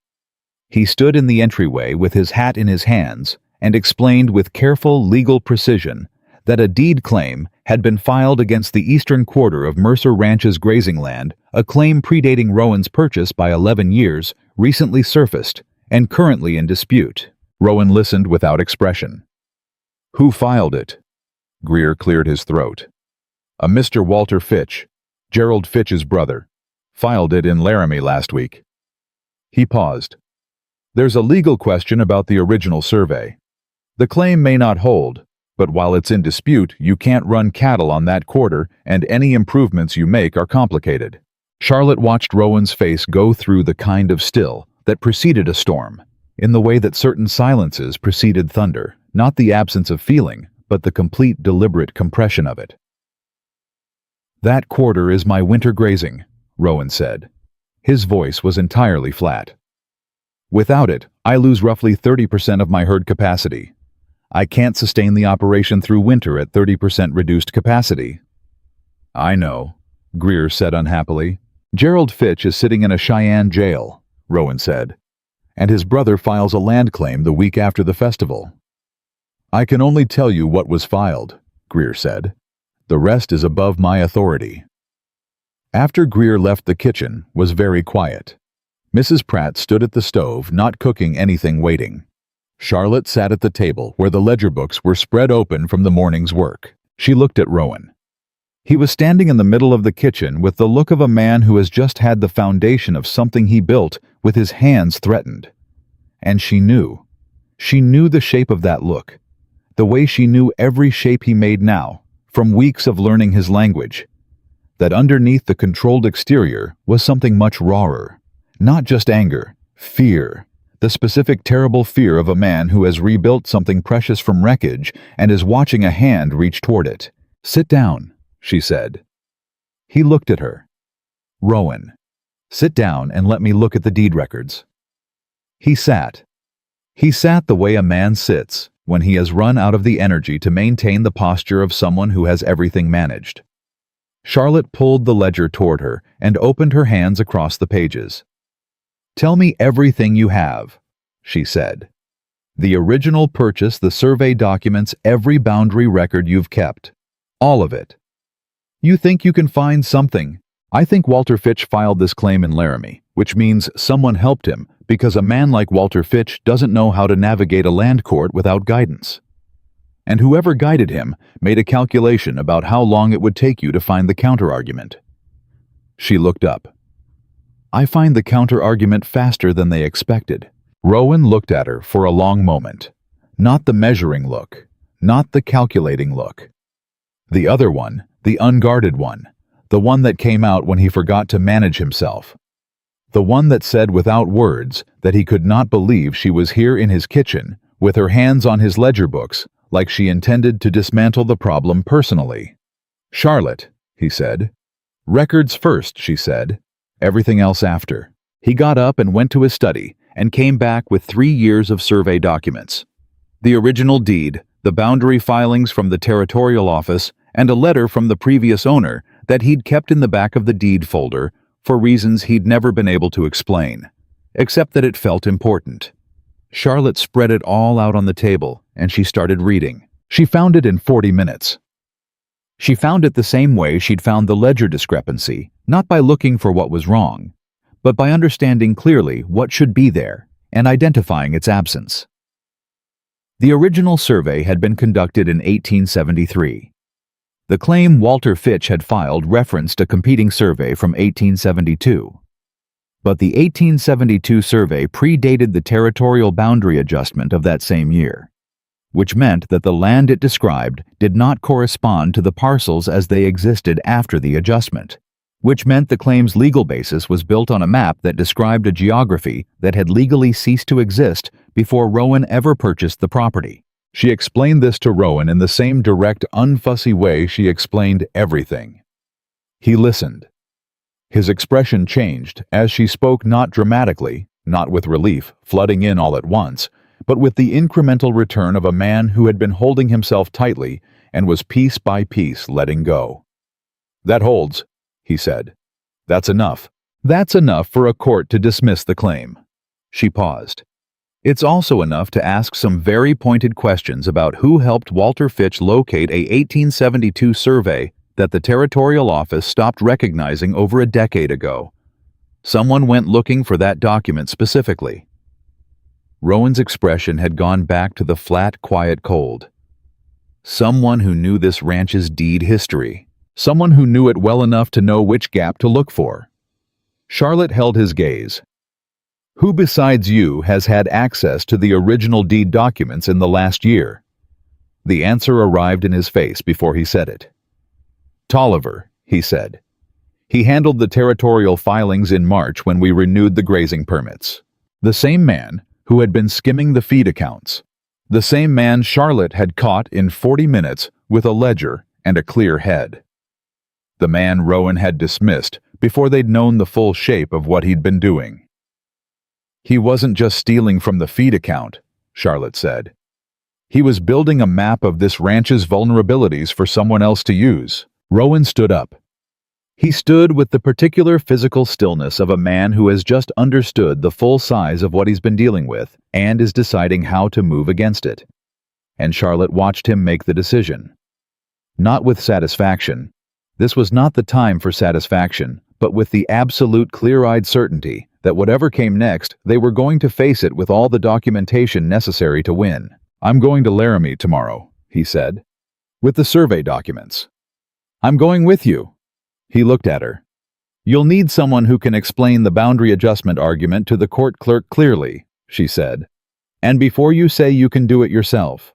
He stood in the entryway with his hat in his hands and explained with careful legal precision that a deed claim had been filed against the eastern quarter of Mercer Ranch's grazing land, a claim predating Rowan's purchase by 11 years, recently surfaced, and currently in dispute. Rowan listened without expression. "Who filed it?" Greer cleared his throat. "A Mr. Walter Fitch, Gerald Fitch's brother, filed it in Laramie last week." He paused. "There's a legal question about the original survey. The claim may not hold, but while it's in dispute, you can't run cattle on that quarter, and any improvements you make are complicated." Charlotte watched Rowan's face go through the kind of still that preceded a storm, in the way that certain silences preceded thunder, not the absence of feeling, but the complete deliberate compression of it. "That quarter is my winter grazing," Rowan said. His voice was entirely flat. "Without it, I lose roughly 30% of my herd capacity. I can't sustain the operation through winter at 30% reduced capacity." "I know," Greer said unhappily. "Gerald Fitch is sitting in a Cheyenne jail," Rowan said, "and his brother files a land claim the week after the festival." "I can only tell you what was filed," Greer said. "The rest is above my authority." After Greer left, the kitchen was very quiet. Mrs. Pratt stood at the stove, not cooking anything, waiting. Charlotte sat at the table where the ledger books were spread open from the morning's work. She looked at Rowan. He was standing in the middle of the kitchen with the look of a man who has just had the foundation of something he built with his hands threatened. And she knew. She knew the shape of that look, the way she knew every shape he made now, from weeks of learning his language, that underneath the controlled exterior was something much rawer. Not just anger, fear, the specific terrible fear of a man who has rebuilt something precious from wreckage and is watching a hand reach toward it. "Sit down," she said. He looked at her. "Rowan, sit down and let me look at the deed records." He sat. He sat the way a man sits when he has run out of the energy to maintain the posture of someone who has everything managed. Charlotte pulled the ledger toward her and opened her hands across the pages. "Tell me everything you have," she said. "The original purchase, the survey documents, every boundary record you've kept. All of it. You think you can find something, I think Walter Fitch filed this claim in Laramie, which means someone helped him because a man like Walter Fitch doesn't know how to navigate a land court without guidance. And whoever guided him made a calculation about how long it would take you to find the counter-argument. She looked up. I find the counter-argument faster than they expected. Rowan looked at her for a long moment. Not the measuring look, not the calculating look. The other one, the unguarded one, the one that came out when he forgot to manage himself. The one that said without words that he could not believe she was here in his kitchen, with her hands on his ledger books, like she intended to dismantle the problem personally. Charlotte, he said. Records first, she said. Everything else after. He got up and went to his study and came back with 3 years of survey documents. The original deed, the boundary filings from the territorial office, and a letter from the previous owner that he'd kept in the back of the deed folder for reasons he'd never been able to explain, except that it felt important. Charlotte spread it all out on the table, and she started reading. She found it in 40 minutes. She found it the same way she'd found the ledger discrepancy, not by looking for what was wrong, but by understanding clearly what should be there and identifying its absence. The original survey had been conducted in 1873. The claim Walter Fitch had filed referenced a competing survey from 1872. But the 1872 survey predated the territorial boundary adjustment of that same year, which meant that the land it described did not correspond to the parcels as they existed after the adjustment, which meant the claim's legal basis was built on a map that described a geography that had legally ceased to exist before Rowan ever purchased the property. She explained this to Rowan in the same direct, unfussy way she explained everything. He listened. His expression changed as she spoke, not dramatically, not with relief flooding in all at once, but with the incremental return of a man who had been holding himself tightly and was piece by piece letting go. That holds, he said. That's enough. That's enough for a court to dismiss the claim. She paused. It's also enough to ask some very pointed questions about who helped Walter Fitch locate a 1872 survey that the territorial office stopped recognizing over a decade ago. Someone went looking for that document specifically. Rowan's expression had gone back to the flat, quiet cold. Someone who knew this ranch's deed history. Someone who knew it well enough to know which gap to look for. Charlotte held his gaze. Who besides you has had access to the original deed documents in the last year? The answer arrived in his face before he said it. Tolliver, he said. He handled the territorial filings in March when we renewed the grazing permits. The same man who had been skimming the feed accounts. The same man Charlotte had caught in 40 minutes with a ledger and a clear head. The man Rowan had dismissed before they'd known the full shape of what he'd been doing. He wasn't just stealing from the feed account, Charlotte said. He was building a map of this ranch's vulnerabilities for someone else to use. Rowan stood up. He stood with the particular physical stillness of a man who has just understood the full size of what he's been dealing with and is deciding how to move against it. And Charlotte watched him make the decision. Not with satisfaction. This was not the time for satisfaction, but with the absolute clear-eyed certainty that whatever came next, they were going to face it with all the documentation necessary to win. I'm going to Laramie tomorrow, he said, with the survey documents. I'm going with you. He looked at her. You'll need someone who can explain the boundary adjustment argument to the court clerk clearly, she said. And before you say you can do it yourself.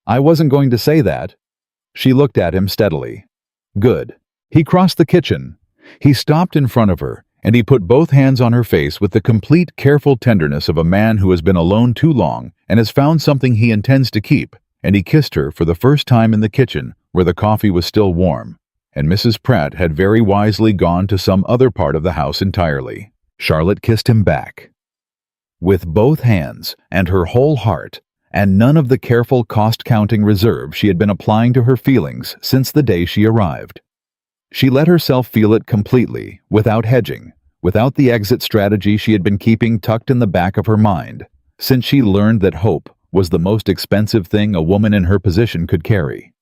I wasn't going to say that. She looked at him steadily. Good. He crossed the kitchen. He stopped in front of her, and he put both hands on her face with the complete, careful tenderness of a man who has been alone too long and has found something he intends to keep, and he kissed her for the first time in the kitchen where the coffee was still warm, and Mrs. Pratt had very wisely gone to some other part of the house entirely. Charlotte kissed him back. With both hands and her whole heart, and none of the careful cost-counting reserve she had been applying to her feelings since the day she arrived. She let herself feel it completely, without hedging, without the exit strategy she had been keeping tucked in the back of her mind, since she learned that hope was the most expensive thing a woman in her position could carry.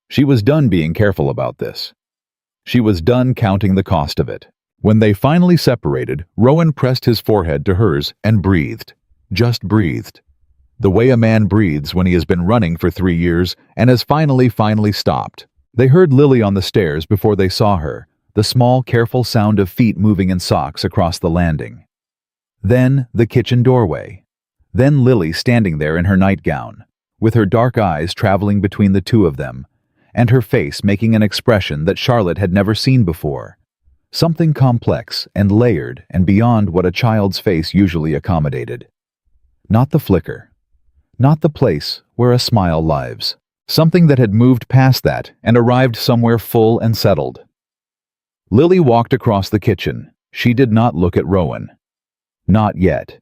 She was done being careful about this. She was done counting the cost of it. When they finally separated, Rowan pressed his forehead to hers and breathed. Just breathed. The way a man breathes when he has been running for 3 years and has finally stopped. They heard Lily on the stairs before they saw her, the small, careful sound of feet moving in socks across the landing. Then the kitchen doorway. Then Lily standing there in her nightgown, with her dark eyes traveling between the two of them, and her face making an expression that Charlotte had never seen before. Something complex and layered and beyond what a child's face usually accommodated. Not the flicker. Not the place where a smile lives. Something that had moved past that and arrived somewhere full and settled. Lily walked across the kitchen. She did not look at Rowan. Not yet.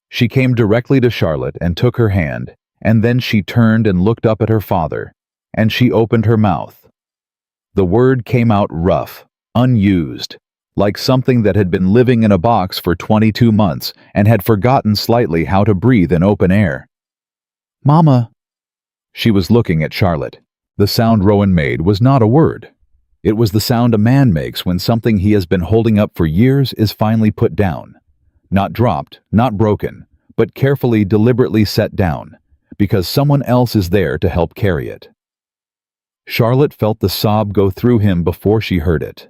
She came directly to Charlotte and took her hand, and then she turned and looked up at her father, and she opened her mouth. The word came out rough, unused, like something that had been living in a box for 22 months and had forgotten slightly how to breathe in open air. "Mama." She was looking at Charlotte. The sound Rowan made was not a word. It was the sound a man makes when something he has been holding up for years is finally put down. Not dropped, not broken, but carefully, deliberately set down, because someone else is there to help carry it. Charlotte felt the sob go through him before she heard it.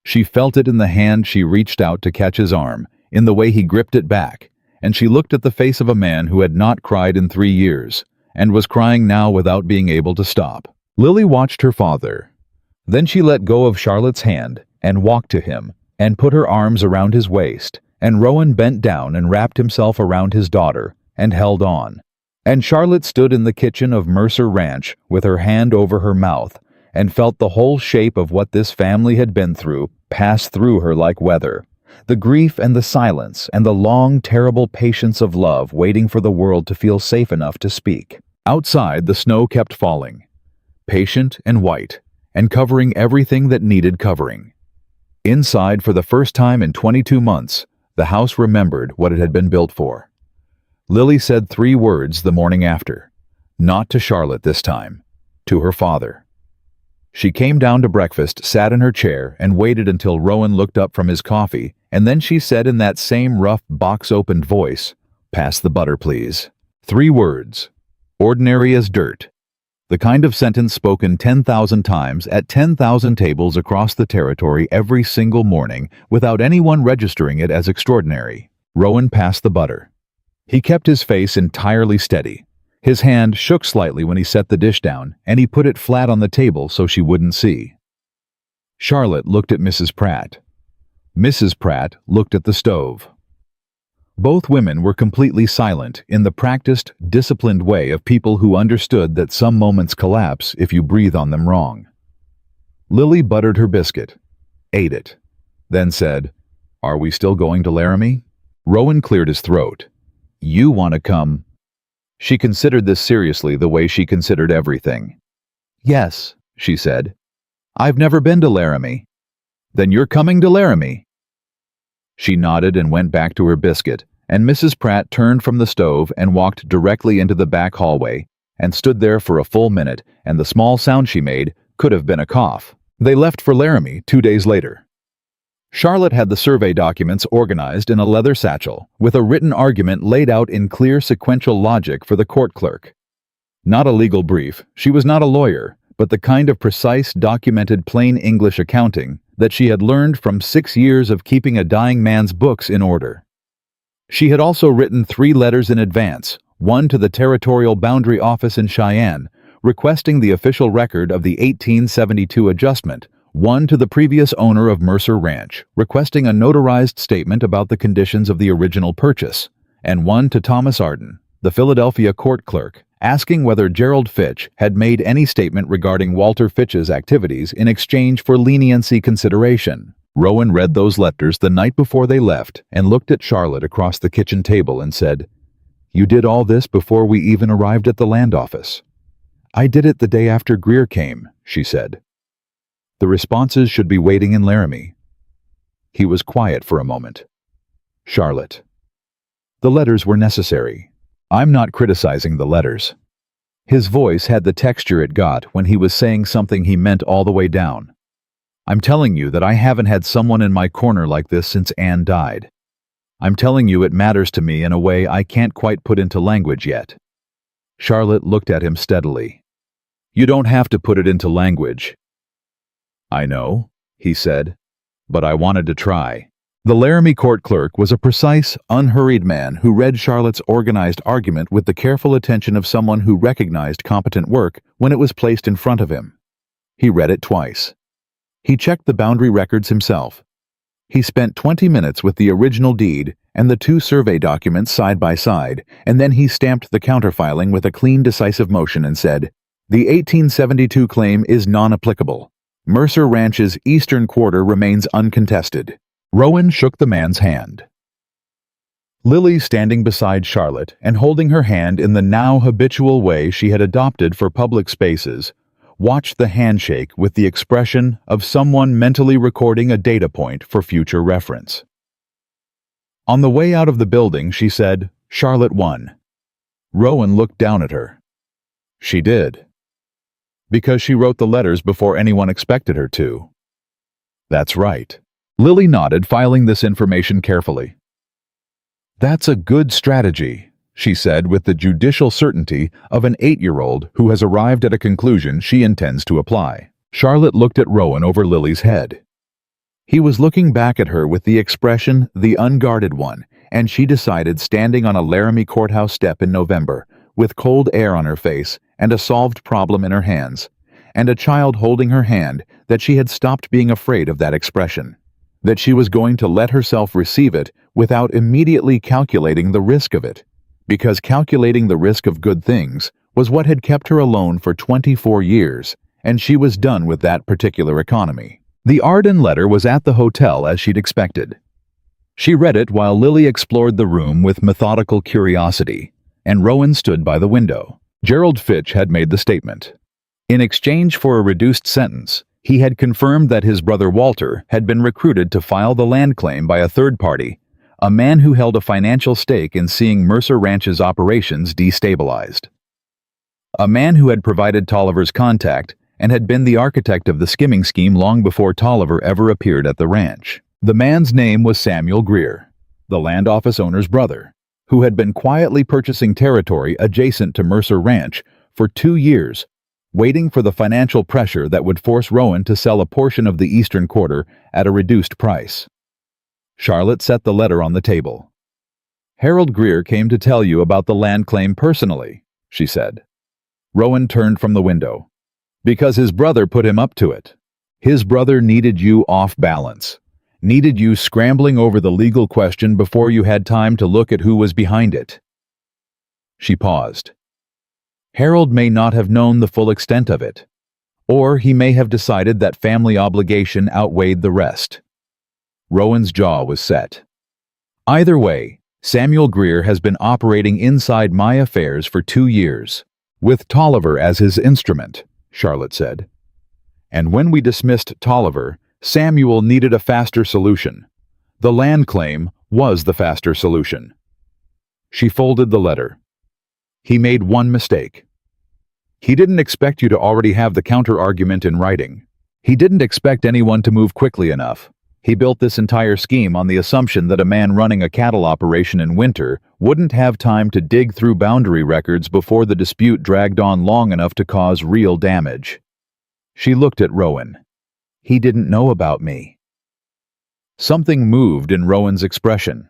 She felt it in the hand she reached out to catch his arm, in the way he gripped it back, and she looked at the face of a man who had not cried in 3 years, and was crying now without being able to stop. Lily watched her father. Then she let go of Charlotte's hand and walked to him and put her arms around his waist, and Rowan bent down and wrapped himself around his daughter and held on. And Charlotte stood in the kitchen of Mercer Ranch with her hand over her mouth and felt the whole shape of what this family had been through pass through her like weather. The grief and the silence and the long, terrible patience of love waiting for the world to feel safe enough to speak. Outside, the snow kept falling, patient and white, and covering everything that needed covering. Inside, for the first time in 22 months, the house remembered what it had been built for. Lily said 3 words the morning after. Not to Charlotte this time. To her father. She came down to breakfast, sat in her chair, and waited until Rowan looked up from his coffee, and then she said in that same rough, box-opened voice, "Pass the butter, please." 3 words. Ordinary as dirt. The kind of sentence spoken 10,000 times at 10,000 tables across the territory every single morning without anyone registering it as extraordinary. Rowan passed the butter. He kept his face entirely steady. His hand shook slightly when he set the dish down, and he put it flat on the table so she wouldn't see. Charlotte looked at Mrs. Pratt. Mrs. Pratt looked at the stove. Both women were completely silent in the practiced, disciplined way of people who understood that some moments collapse if you breathe on them wrong. Lily buttered her biscuit, ate it, then said, "Are we still going to Laramie?" Rowan cleared his throat. "You want to come?" She considered this seriously the way she considered everything. "Yes," she said. "I've never been to Laramie." "Then you're coming to Laramie?" She nodded and went back to her biscuit, and Mrs. Pratt turned from the stove and walked directly into the back hallway, and stood there for a full minute, and the small sound she made could have been a cough. They left for Laramie 2 days later. Charlotte had the survey documents organized in a leather satchel, with a written argument laid out in clear sequential logic for the court clerk. Not a legal brief, she was not a lawyer, but the kind of precise, documented plain English accounting that she had learned from 6 years of keeping a dying man's books in order. She had also written 3 letters in advance, one to the Territorial Boundary Office in Cheyenne, requesting the official record of the 1872 adjustment, one to the previous owner of Mercer Ranch, requesting a notarized statement about the conditions of the original purchase, and one to Thomas Arden, the Philadelphia court clerk, asking whether Gerald Fitch had made any statement regarding Walter Fitch's activities in exchange for leniency consideration. Rowan read those letters the night before they left and looked at Charlotte across the kitchen table and said, "You did all this before we even arrived at the land office." "I did it the day after Greer came," she said. "The responses should be waiting in Laramie." He was quiet for a moment. "Charlotte, the letters were necessary. I'm not criticizing the letters." His voice had the texture it got when he was saying something he meant all the way down. I'm telling you that I haven't had someone in my corner like this since Anne died. I'm telling you it matters to me in a way I can't quite put into language yet." Charlotte looked at him steadily. "You don't have to put it into language." "I know," he said, "but I wanted to try." The Laramie court clerk was a precise, unhurried man who read Charlotte's organized argument with the careful attention of someone who recognized competent work when it was placed in front of him. He read it twice. He checked the boundary records himself. He spent 20 minutes with the original deed and the two survey documents side by side, and then he stamped the counterfiling with a clean, decisive motion and said, "The 1872 claim is non-applicable. Mercer Ranch's eastern quarter remains uncontested." Rowan shook the man's hand. Lily, standing beside Charlotte and holding her hand in the now habitual way she had adopted for public spaces, watched the handshake with the expression of someone mentally recording a data point for future reference. On the way out of the building, she said, "Charlotte won." Rowan looked down at her. "She did. Because she wrote the letters before anyone expected her to." "That's right." Lily nodded, filing this information carefully. "That's a good strategy," she said with the judicial certainty of an 8-year-old who has arrived at a conclusion she intends to apply. Charlotte looked at Rowan over Lily's head. He was looking back at her with the expression, the unguarded one, and she decided, standing on a Laramie courthouse step in November, with cold air on her face and a solved problem in her hands, and a child holding her hand, that she had stopped being afraid of that expression, that she was going to let herself receive it without immediately calculating the risk of it, because calculating the risk of good things was what had kept her alone for 24 years, and she was done with that particular economy. The Arden letter was at the hotel as she'd expected. She read it while Lily explored the room with methodical curiosity, and Rowan stood by the window. Gerald Fitch had made the statement. In exchange for a reduced sentence, he had confirmed that his brother Walter had been recruited to file the land claim by a third party, a man who held a financial stake in seeing Mercer Ranch's operations destabilized. A man who had provided Tolliver's contact and had been the architect of the skimming scheme long before Tolliver ever appeared at the ranch. The man's name was Samuel Greer, the land office owner's brother, who had been quietly purchasing territory adjacent to Mercer Ranch for 2 years, waiting for the financial pressure that would force Rowan to sell a portion of the eastern quarter at a reduced price. Charlotte set the letter on the table. "Harold Greer came to tell you about the land claim personally," she said. Rowan turned from the window. "Because his brother put him up to it. His brother needed you off balance, needed you scrambling over the legal question before you had time to look at who was behind it." She paused. "Harold may not have known the full extent of it, or he may have decided that family obligation outweighed the rest." Rowan's jaw was set. "Either way, Samuel Greer has been operating inside my affairs for 2 years, with Tolliver as his instrument," Charlotte said. "And when we dismissed Tolliver, Samuel needed a faster solution. The land claim was the faster solution." She folded the letter. "He made one mistake. He didn't expect you to already have the counter-argument in writing. He didn't expect anyone to move quickly enough. He built this entire scheme on the assumption that a man running a cattle operation in winter wouldn't have time to dig through boundary records before the dispute dragged on long enough to cause real damage." She looked at Rowan. "He didn't know about me." Something moved in Rowan's expression.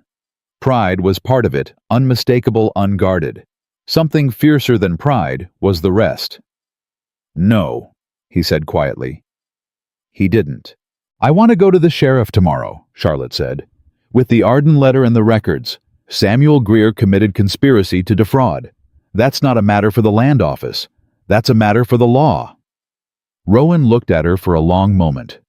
Pride was part of it, unmistakable, unguarded. Something fiercer than pride was the rest. "No," he said quietly. "He didn't." "I want to go to the sheriff tomorrow," Charlotte said. "With the Arden letter and the records, Samuel Greer committed conspiracy to defraud. That's not a matter for the land office. That's a matter for the law." Rowan looked at her for a long moment.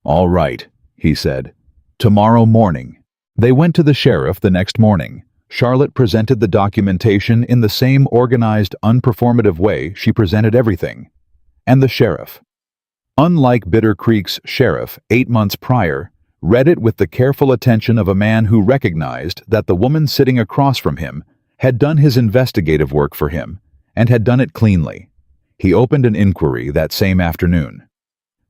"All right," he said. "Tomorrow morning." They went to the sheriff the next morning. Charlotte presented the documentation in the same organized, unperformative way she presented everything. And the sheriff, unlike Bitter Creek's sheriff 8 months prior, read it with the careful attention of a man who recognized that the woman sitting across from him had done his investigative work for him, and had done it cleanly. He opened an inquiry that same afternoon.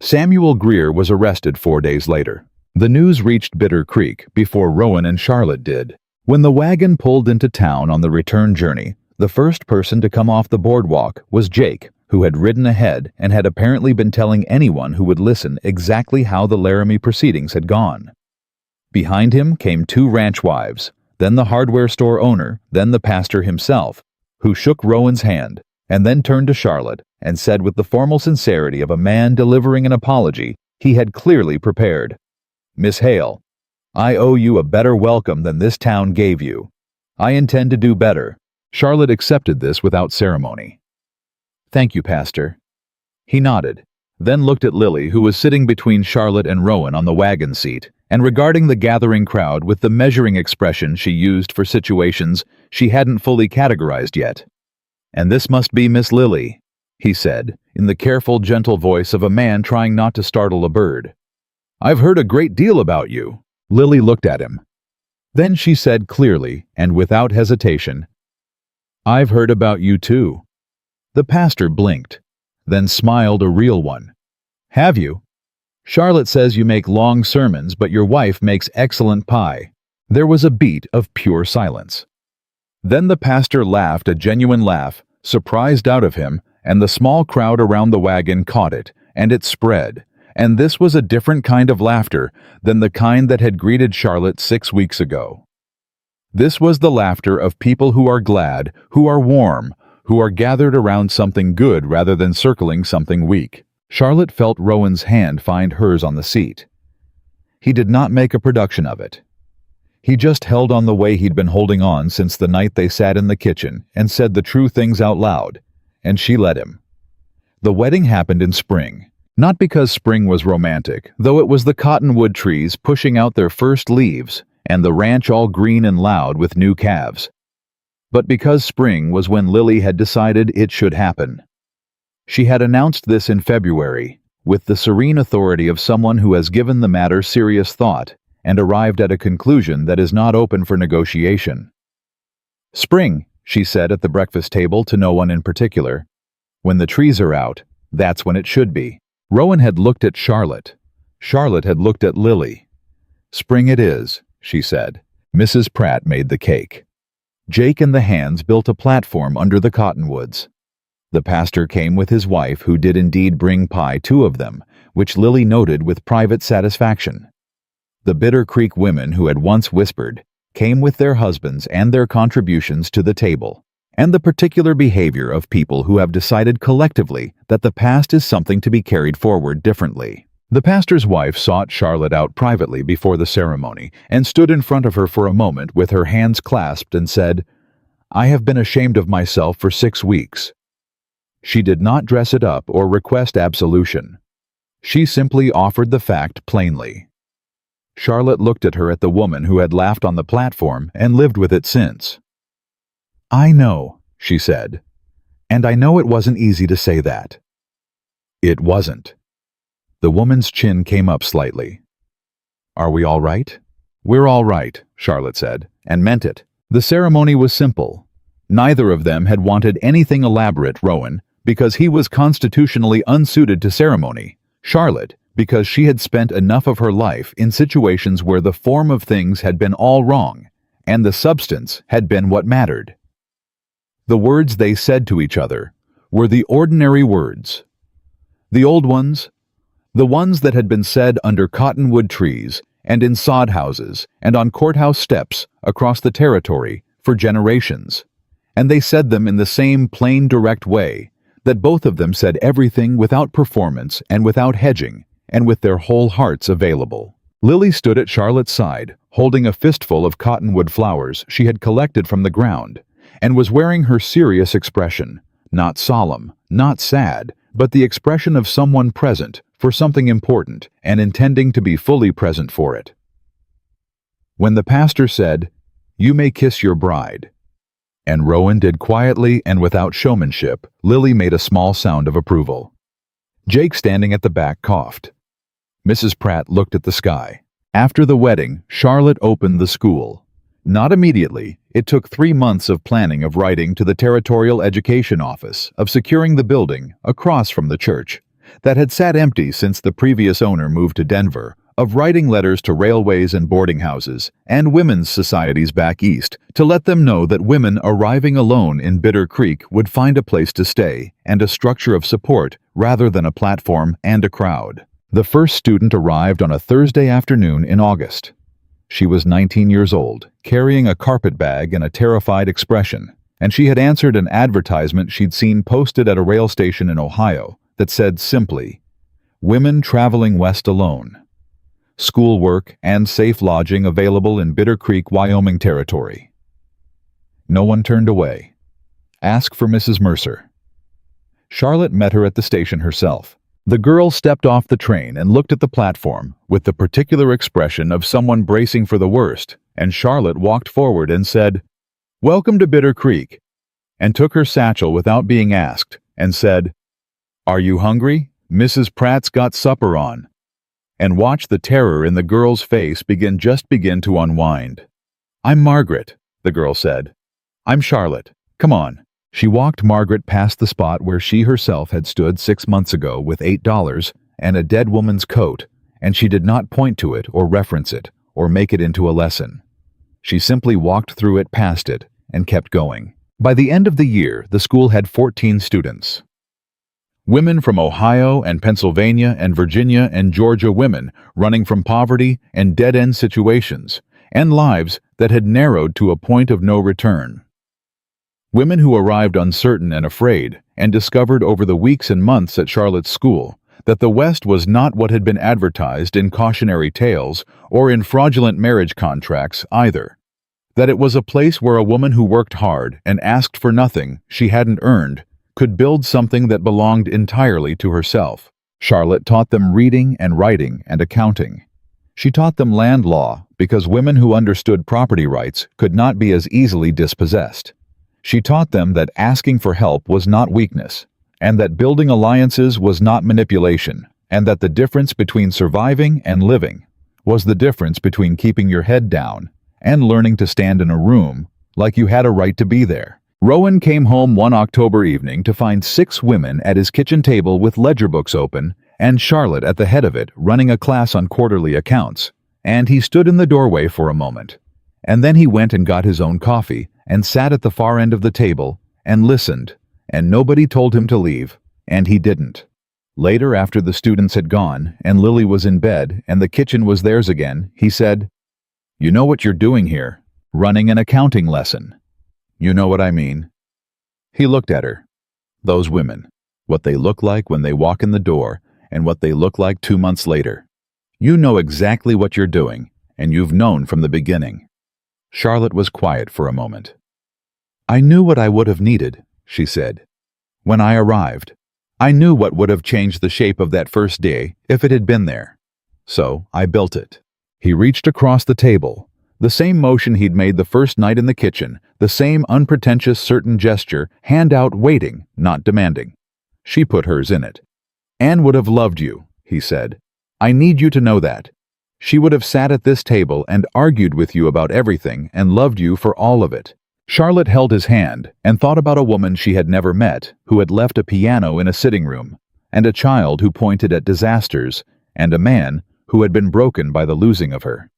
Samuel Greer was arrested 4 days later. The news reached Bitter Creek before Rowan and Charlotte did. When the wagon pulled into town on the return journey, the first person to come off the boardwalk was Jake, who had ridden ahead and had apparently been telling anyone who would listen exactly how the Laramie proceedings had gone. Behind him came 2 ranch wives, then the hardware store owner, then the pastor himself, who shook Rowan's hand, and then turned to Charlotte and said with the formal sincerity of a man delivering an apology he had clearly prepared, "Miss Hale, I owe you a better welcome than this town gave you. I intend to do better." Charlotte accepted this without ceremony. "Thank you, Pastor." He nodded, then looked at Lily, who was sitting between Charlotte and Rowan on the wagon seat, and regarding the gathering crowd with the measuring expression she used for situations she hadn't fully categorized yet. "And this must be Miss Lily," he said, in the careful, gentle voice of a man trying not to startle a bird. "I've heard a great deal about you." Lily looked at him. Then she said clearly and without hesitation, "I've heard about you too." The pastor blinked, then smiled a real one. "Have you? Charlotte says you make long sermons, but your wife makes excellent pie." There was a beat of pure silence. Then the pastor laughed a genuine laugh, surprised out of him, and the small crowd around the wagon caught it, and it spread. And this was a different kind of laughter than the kind that had greeted Charlotte 6 weeks ago. This was the laughter of people who are glad, who are warm, who are gathered around something good rather than circling something weak. Charlotte felt Rowan's hand find hers on the seat. He did not make a production of it. He just held on the way he'd been holding on since the night they sat in the kitchen and said the true things out loud, and she let him. The wedding happened in spring. Not because spring was romantic, though it was the cottonwood trees pushing out their first leaves and the ranch all green and loud with new calves, but because spring was when Lily had decided it should happen. She had announced this in February, with the serene authority of someone who has given the matter serious thought and arrived at a conclusion that is not open for negotiation. "Spring," she said at the breakfast table to no one in particular. "When the trees are out, that's when it should be." Rowan had looked at Charlotte. Charlotte had looked at Lily. "Spring it is," she said. Mrs. Pratt made the cake. Jake and the hands built a platform under the cottonwoods. The pastor came with his wife, who did indeed bring pie, 2 of them, which Lily noted with private satisfaction. The Bitter Creek women who had once whispered came with their husbands and their contributions to the table, and the particular behavior of people who have decided collectively that the past is something to be carried forward differently. The pastor's wife sought Charlotte out privately before the ceremony and stood in front of her for a moment with her hands clasped and said, "I have been ashamed of myself for 6 weeks." She did not dress it up or request absolution. She simply offered the fact plainly. Charlotte looked at her at the woman who had laughed on the platform and lived with it since. "I know," she said, "and I know it wasn't easy to say that." It wasn't. The woman's chin came up slightly. "Are we all right?" "We're all right," Charlotte said, and meant it. The ceremony was simple. Neither of them had wanted anything elaborate, Rowan, because he was constitutionally unsuited to ceremony. Charlotte, because she had spent enough of her life in situations where the form of things had been all wrong, and the substance had been what mattered. The words they said to each other were the ordinary words. The old ones, the ones that had been said under cottonwood trees and in sod houses and on courthouse steps across the territory for generations. And they said them in the same plain, direct way that both of them said everything without performance and without hedging, and with their whole hearts available. Lily stood at Charlotte's side, holding a fistful of cottonwood flowers she had collected from the ground, and was wearing her serious expression, not solemn, not sad, but the expression of someone present for something important and intending to be fully present for it. When the pastor said, "You may kiss your bride," and Rowan did quietly and without showmanship, Lily made a small sound of approval. Jake, standing at the back, coughed. Mrs. Pratt looked at the sky. After the wedding, Charlotte opened the school. Not immediately. It took 3 months of planning, of writing to the Territorial Education Office, of securing the building across from the church. that had sat empty since the previous owner moved to Denver, of writing letters to railways and boarding houses and women's societies back east to let them know that women arriving alone in Bitter Creek would find a place to stay and a structure of support rather than a platform and a crowd. The first student arrived on a Thursday afternoon in August. She was 19 years old, carrying a carpet bag and a terrified expression, and she had answered an advertisement she'd seen posted at a rail station in Ohio that said simply, "Women traveling west alone. Schoolwork and safe lodging available in Bitter Creek, Wyoming territory." No one turned away. Ask for Mrs. Mercer. Charlotte met her at the station herself. The girl stepped off the train and looked at the platform with the particular expression of someone bracing for the worst, and Charlotte walked forward and said, "Welcome to Bitter Creek," and took her satchel without being asked and said, "Are you hungry? Mrs. Pratt's got supper on," and watched the terror in the girl's face begin to unwind. "I'm Margaret," the girl said. "I'm Charlotte. Come on." She walked Margaret past the spot where she herself had stood 6 months ago with $8 and a dead woman's coat, and she did not point to it or reference it or make it into a lesson. She simply walked through it, past it, and kept going. By the end of the year, the school had 14 students. Women from Ohio and Pennsylvania and Virginia and Georgia, women running from poverty and dead-end situations, and lives that had narrowed to a point of no return. Women who arrived uncertain and afraid and discovered over the weeks and months at Charlotte's school that the West was not what had been advertised in cautionary tales or in fraudulent marriage contracts either. That it was a place where a woman who worked hard and asked for nothing she hadn't earned could build something that belonged entirely to herself. Charlotte taught them reading and writing and accounting. She taught them land law because women who understood property rights could not be as easily dispossessed. She taught them that asking for help was not weakness, and that building alliances was not manipulation, and that the difference between surviving and living was the difference between keeping your head down and learning to stand in a room like you had a right to be there. Rowan came home one October evening to find 6 women at his kitchen table with ledger books open and Charlotte at the head of it running a class on quarterly accounts, and he stood in the doorway for a moment. And then he went and got his own coffee and sat at the far end of the table and listened, and nobody told him to leave, and he didn't. Later, after the students had gone and Lily was in bed and the kitchen was theirs again, he said, "You know what you're doing here, running an accounting lesson. You know what I mean." He looked at her. Those women, what they look like when they walk in the door and what they look like 2 months later. You know exactly what you're doing, and you've known from the beginning. Charlotte was quiet for a moment. "I knew what I would have needed," she said. "When I arrived, I knew what would have changed the shape of that first day if it had been there. So I built it." He reached across the table, the same motion he'd made the first night in the kitchen, the same unpretentious certain gesture, hand out waiting, not demanding. She put hers in it. "Anne would have loved you," he said. "I need you to know that. She would have sat at this table and argued with you about everything and loved you for all of it." Charlotte held his hand and thought about a woman she had never met who had left a piano in a sitting room, and a child who pointed at disasters, and a man who had been broken by the losing of her.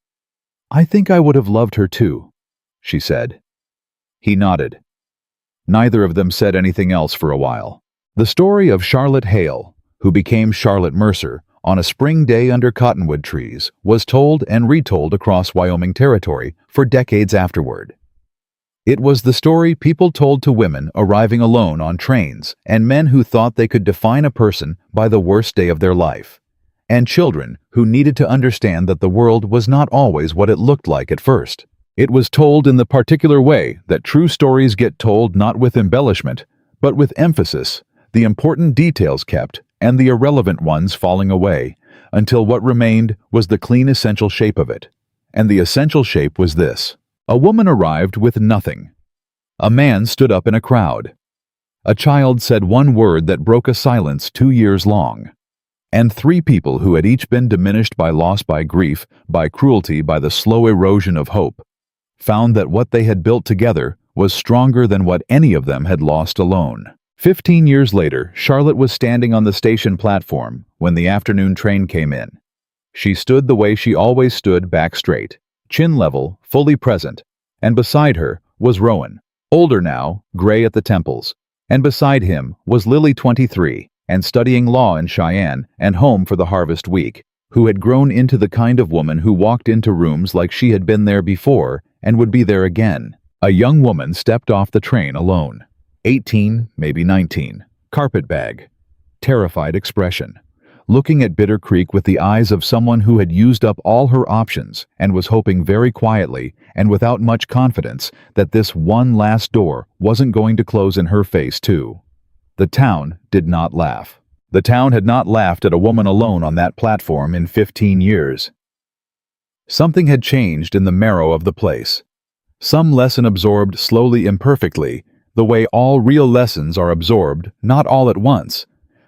"I think I would have loved her too," she said. He nodded. Neither of them said anything else for a while. The story of Charlotte Hale, who became Charlotte Mercer, on a spring day under cottonwood trees, was told and retold across Wyoming territory for decades afterward. It was the story people told to women arriving alone on trains and men who thought they could define a person by the worst day of their life, and children who needed to understand that the world was not always what it looked like at first. It was told in the particular way that true stories get told, not with embellishment, but with emphasis, the important details kept and the irrelevant ones falling away, until what remained was the clean essential shape of it. And the essential shape was this. A woman arrived with nothing. A man stood up in a crowd. A child said one word that broke a silence 2 years long. And 3 people who had each been diminished by loss, by grief, by cruelty, by the slow erosion of hope, found that what they had built together was stronger than what any of them had lost alone. 15 years later, Charlotte was standing on the station platform when the afternoon train came in. She stood the way she always stood, back straight, chin level, fully present, and beside her was Rowan, older now, gray at the temples, and beside him was Lily, 23, and studying law in Cheyenne and home for the harvest week, who had grown into the kind of woman who walked into rooms like she had been there before and would be there again. A young woman stepped off the train alone. 18, maybe 19. Carpetbag. Terrified expression. Looking at Bitter Creek with the eyes of someone who had used up all her options and was hoping very quietly and without much confidence that this one last door wasn't going to close in her face too. The town did not laugh. The town had not laughed at a woman alone on that platform in 15 years. Something had changed in the marrow of the place. Some lesson absorbed slowly, imperfectly, the way all real lessons are absorbed, not all at once,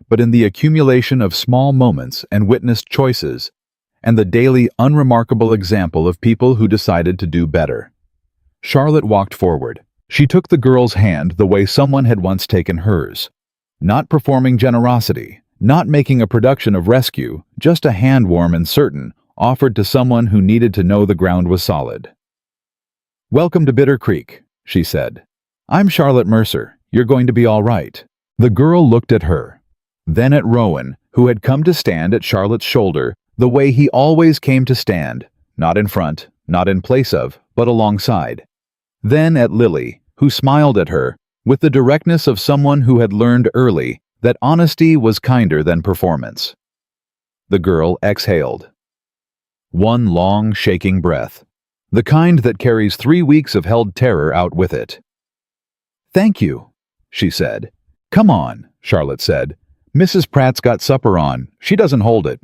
but in the accumulation of small moments and witnessed choices, and the daily unremarkable example of people who decided to do better. Charlotte walked forward. She took the girl's hand the way someone had once taken hers. Not performing generosity, not making a production of rescue, just a hand warm and certain, offered to someone who needed to know the ground was solid. "Welcome to Bitter Creek," she said. "I'm Charlotte Mercer. You're going to be all right." The girl looked at her, then at Rowan, who had come to stand at Charlotte's shoulder the way he always came to stand, not in front, not in place of, but alongside. Then at Lily, who smiled at her, with the directness of someone who had learned early that honesty was kinder than performance. The girl exhaled. One long, shaking breath, the kind that carries 3 weeks of held terror out with it. "Thank you," she said. "Come on," Charlotte said. "Mrs. Pratt's got supper on. She doesn't hold it."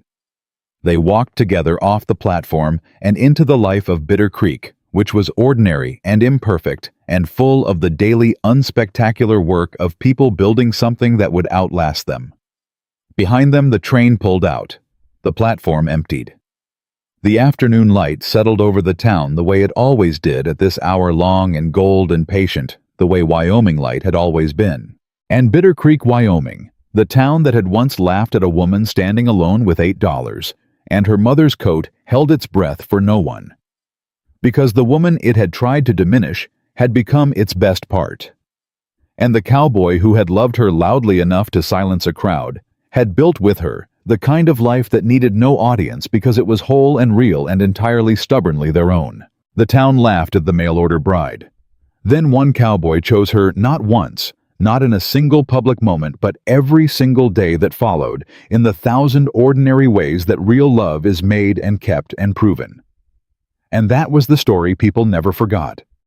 They walked together off the platform and into the life of Bitter Creek, which was ordinary and imperfect and full of the daily unspectacular work of people building something that would outlast them. Behind them the train pulled out. The platform emptied. The afternoon light settled over the town the way it always did at this hour, long and gold and patient, the way Wyoming light had always been. And Bitter Creek, Wyoming, the town that had once laughed at a woman standing alone with $8, and her mother's coat held its breath for no one. Because the woman it had tried to diminish had become its best part. And the cowboy who had loved her loudly enough to silence a crowd had built with her the kind of life that needed no audience because it was whole and real and entirely stubbornly their own. The town laughed at the mail-order bride. Then one cowboy chose her not once, not in a single public moment, but every single day that followed, in the 1,000 ordinary ways that real love is made and kept and proven. And that was the story people never forgot.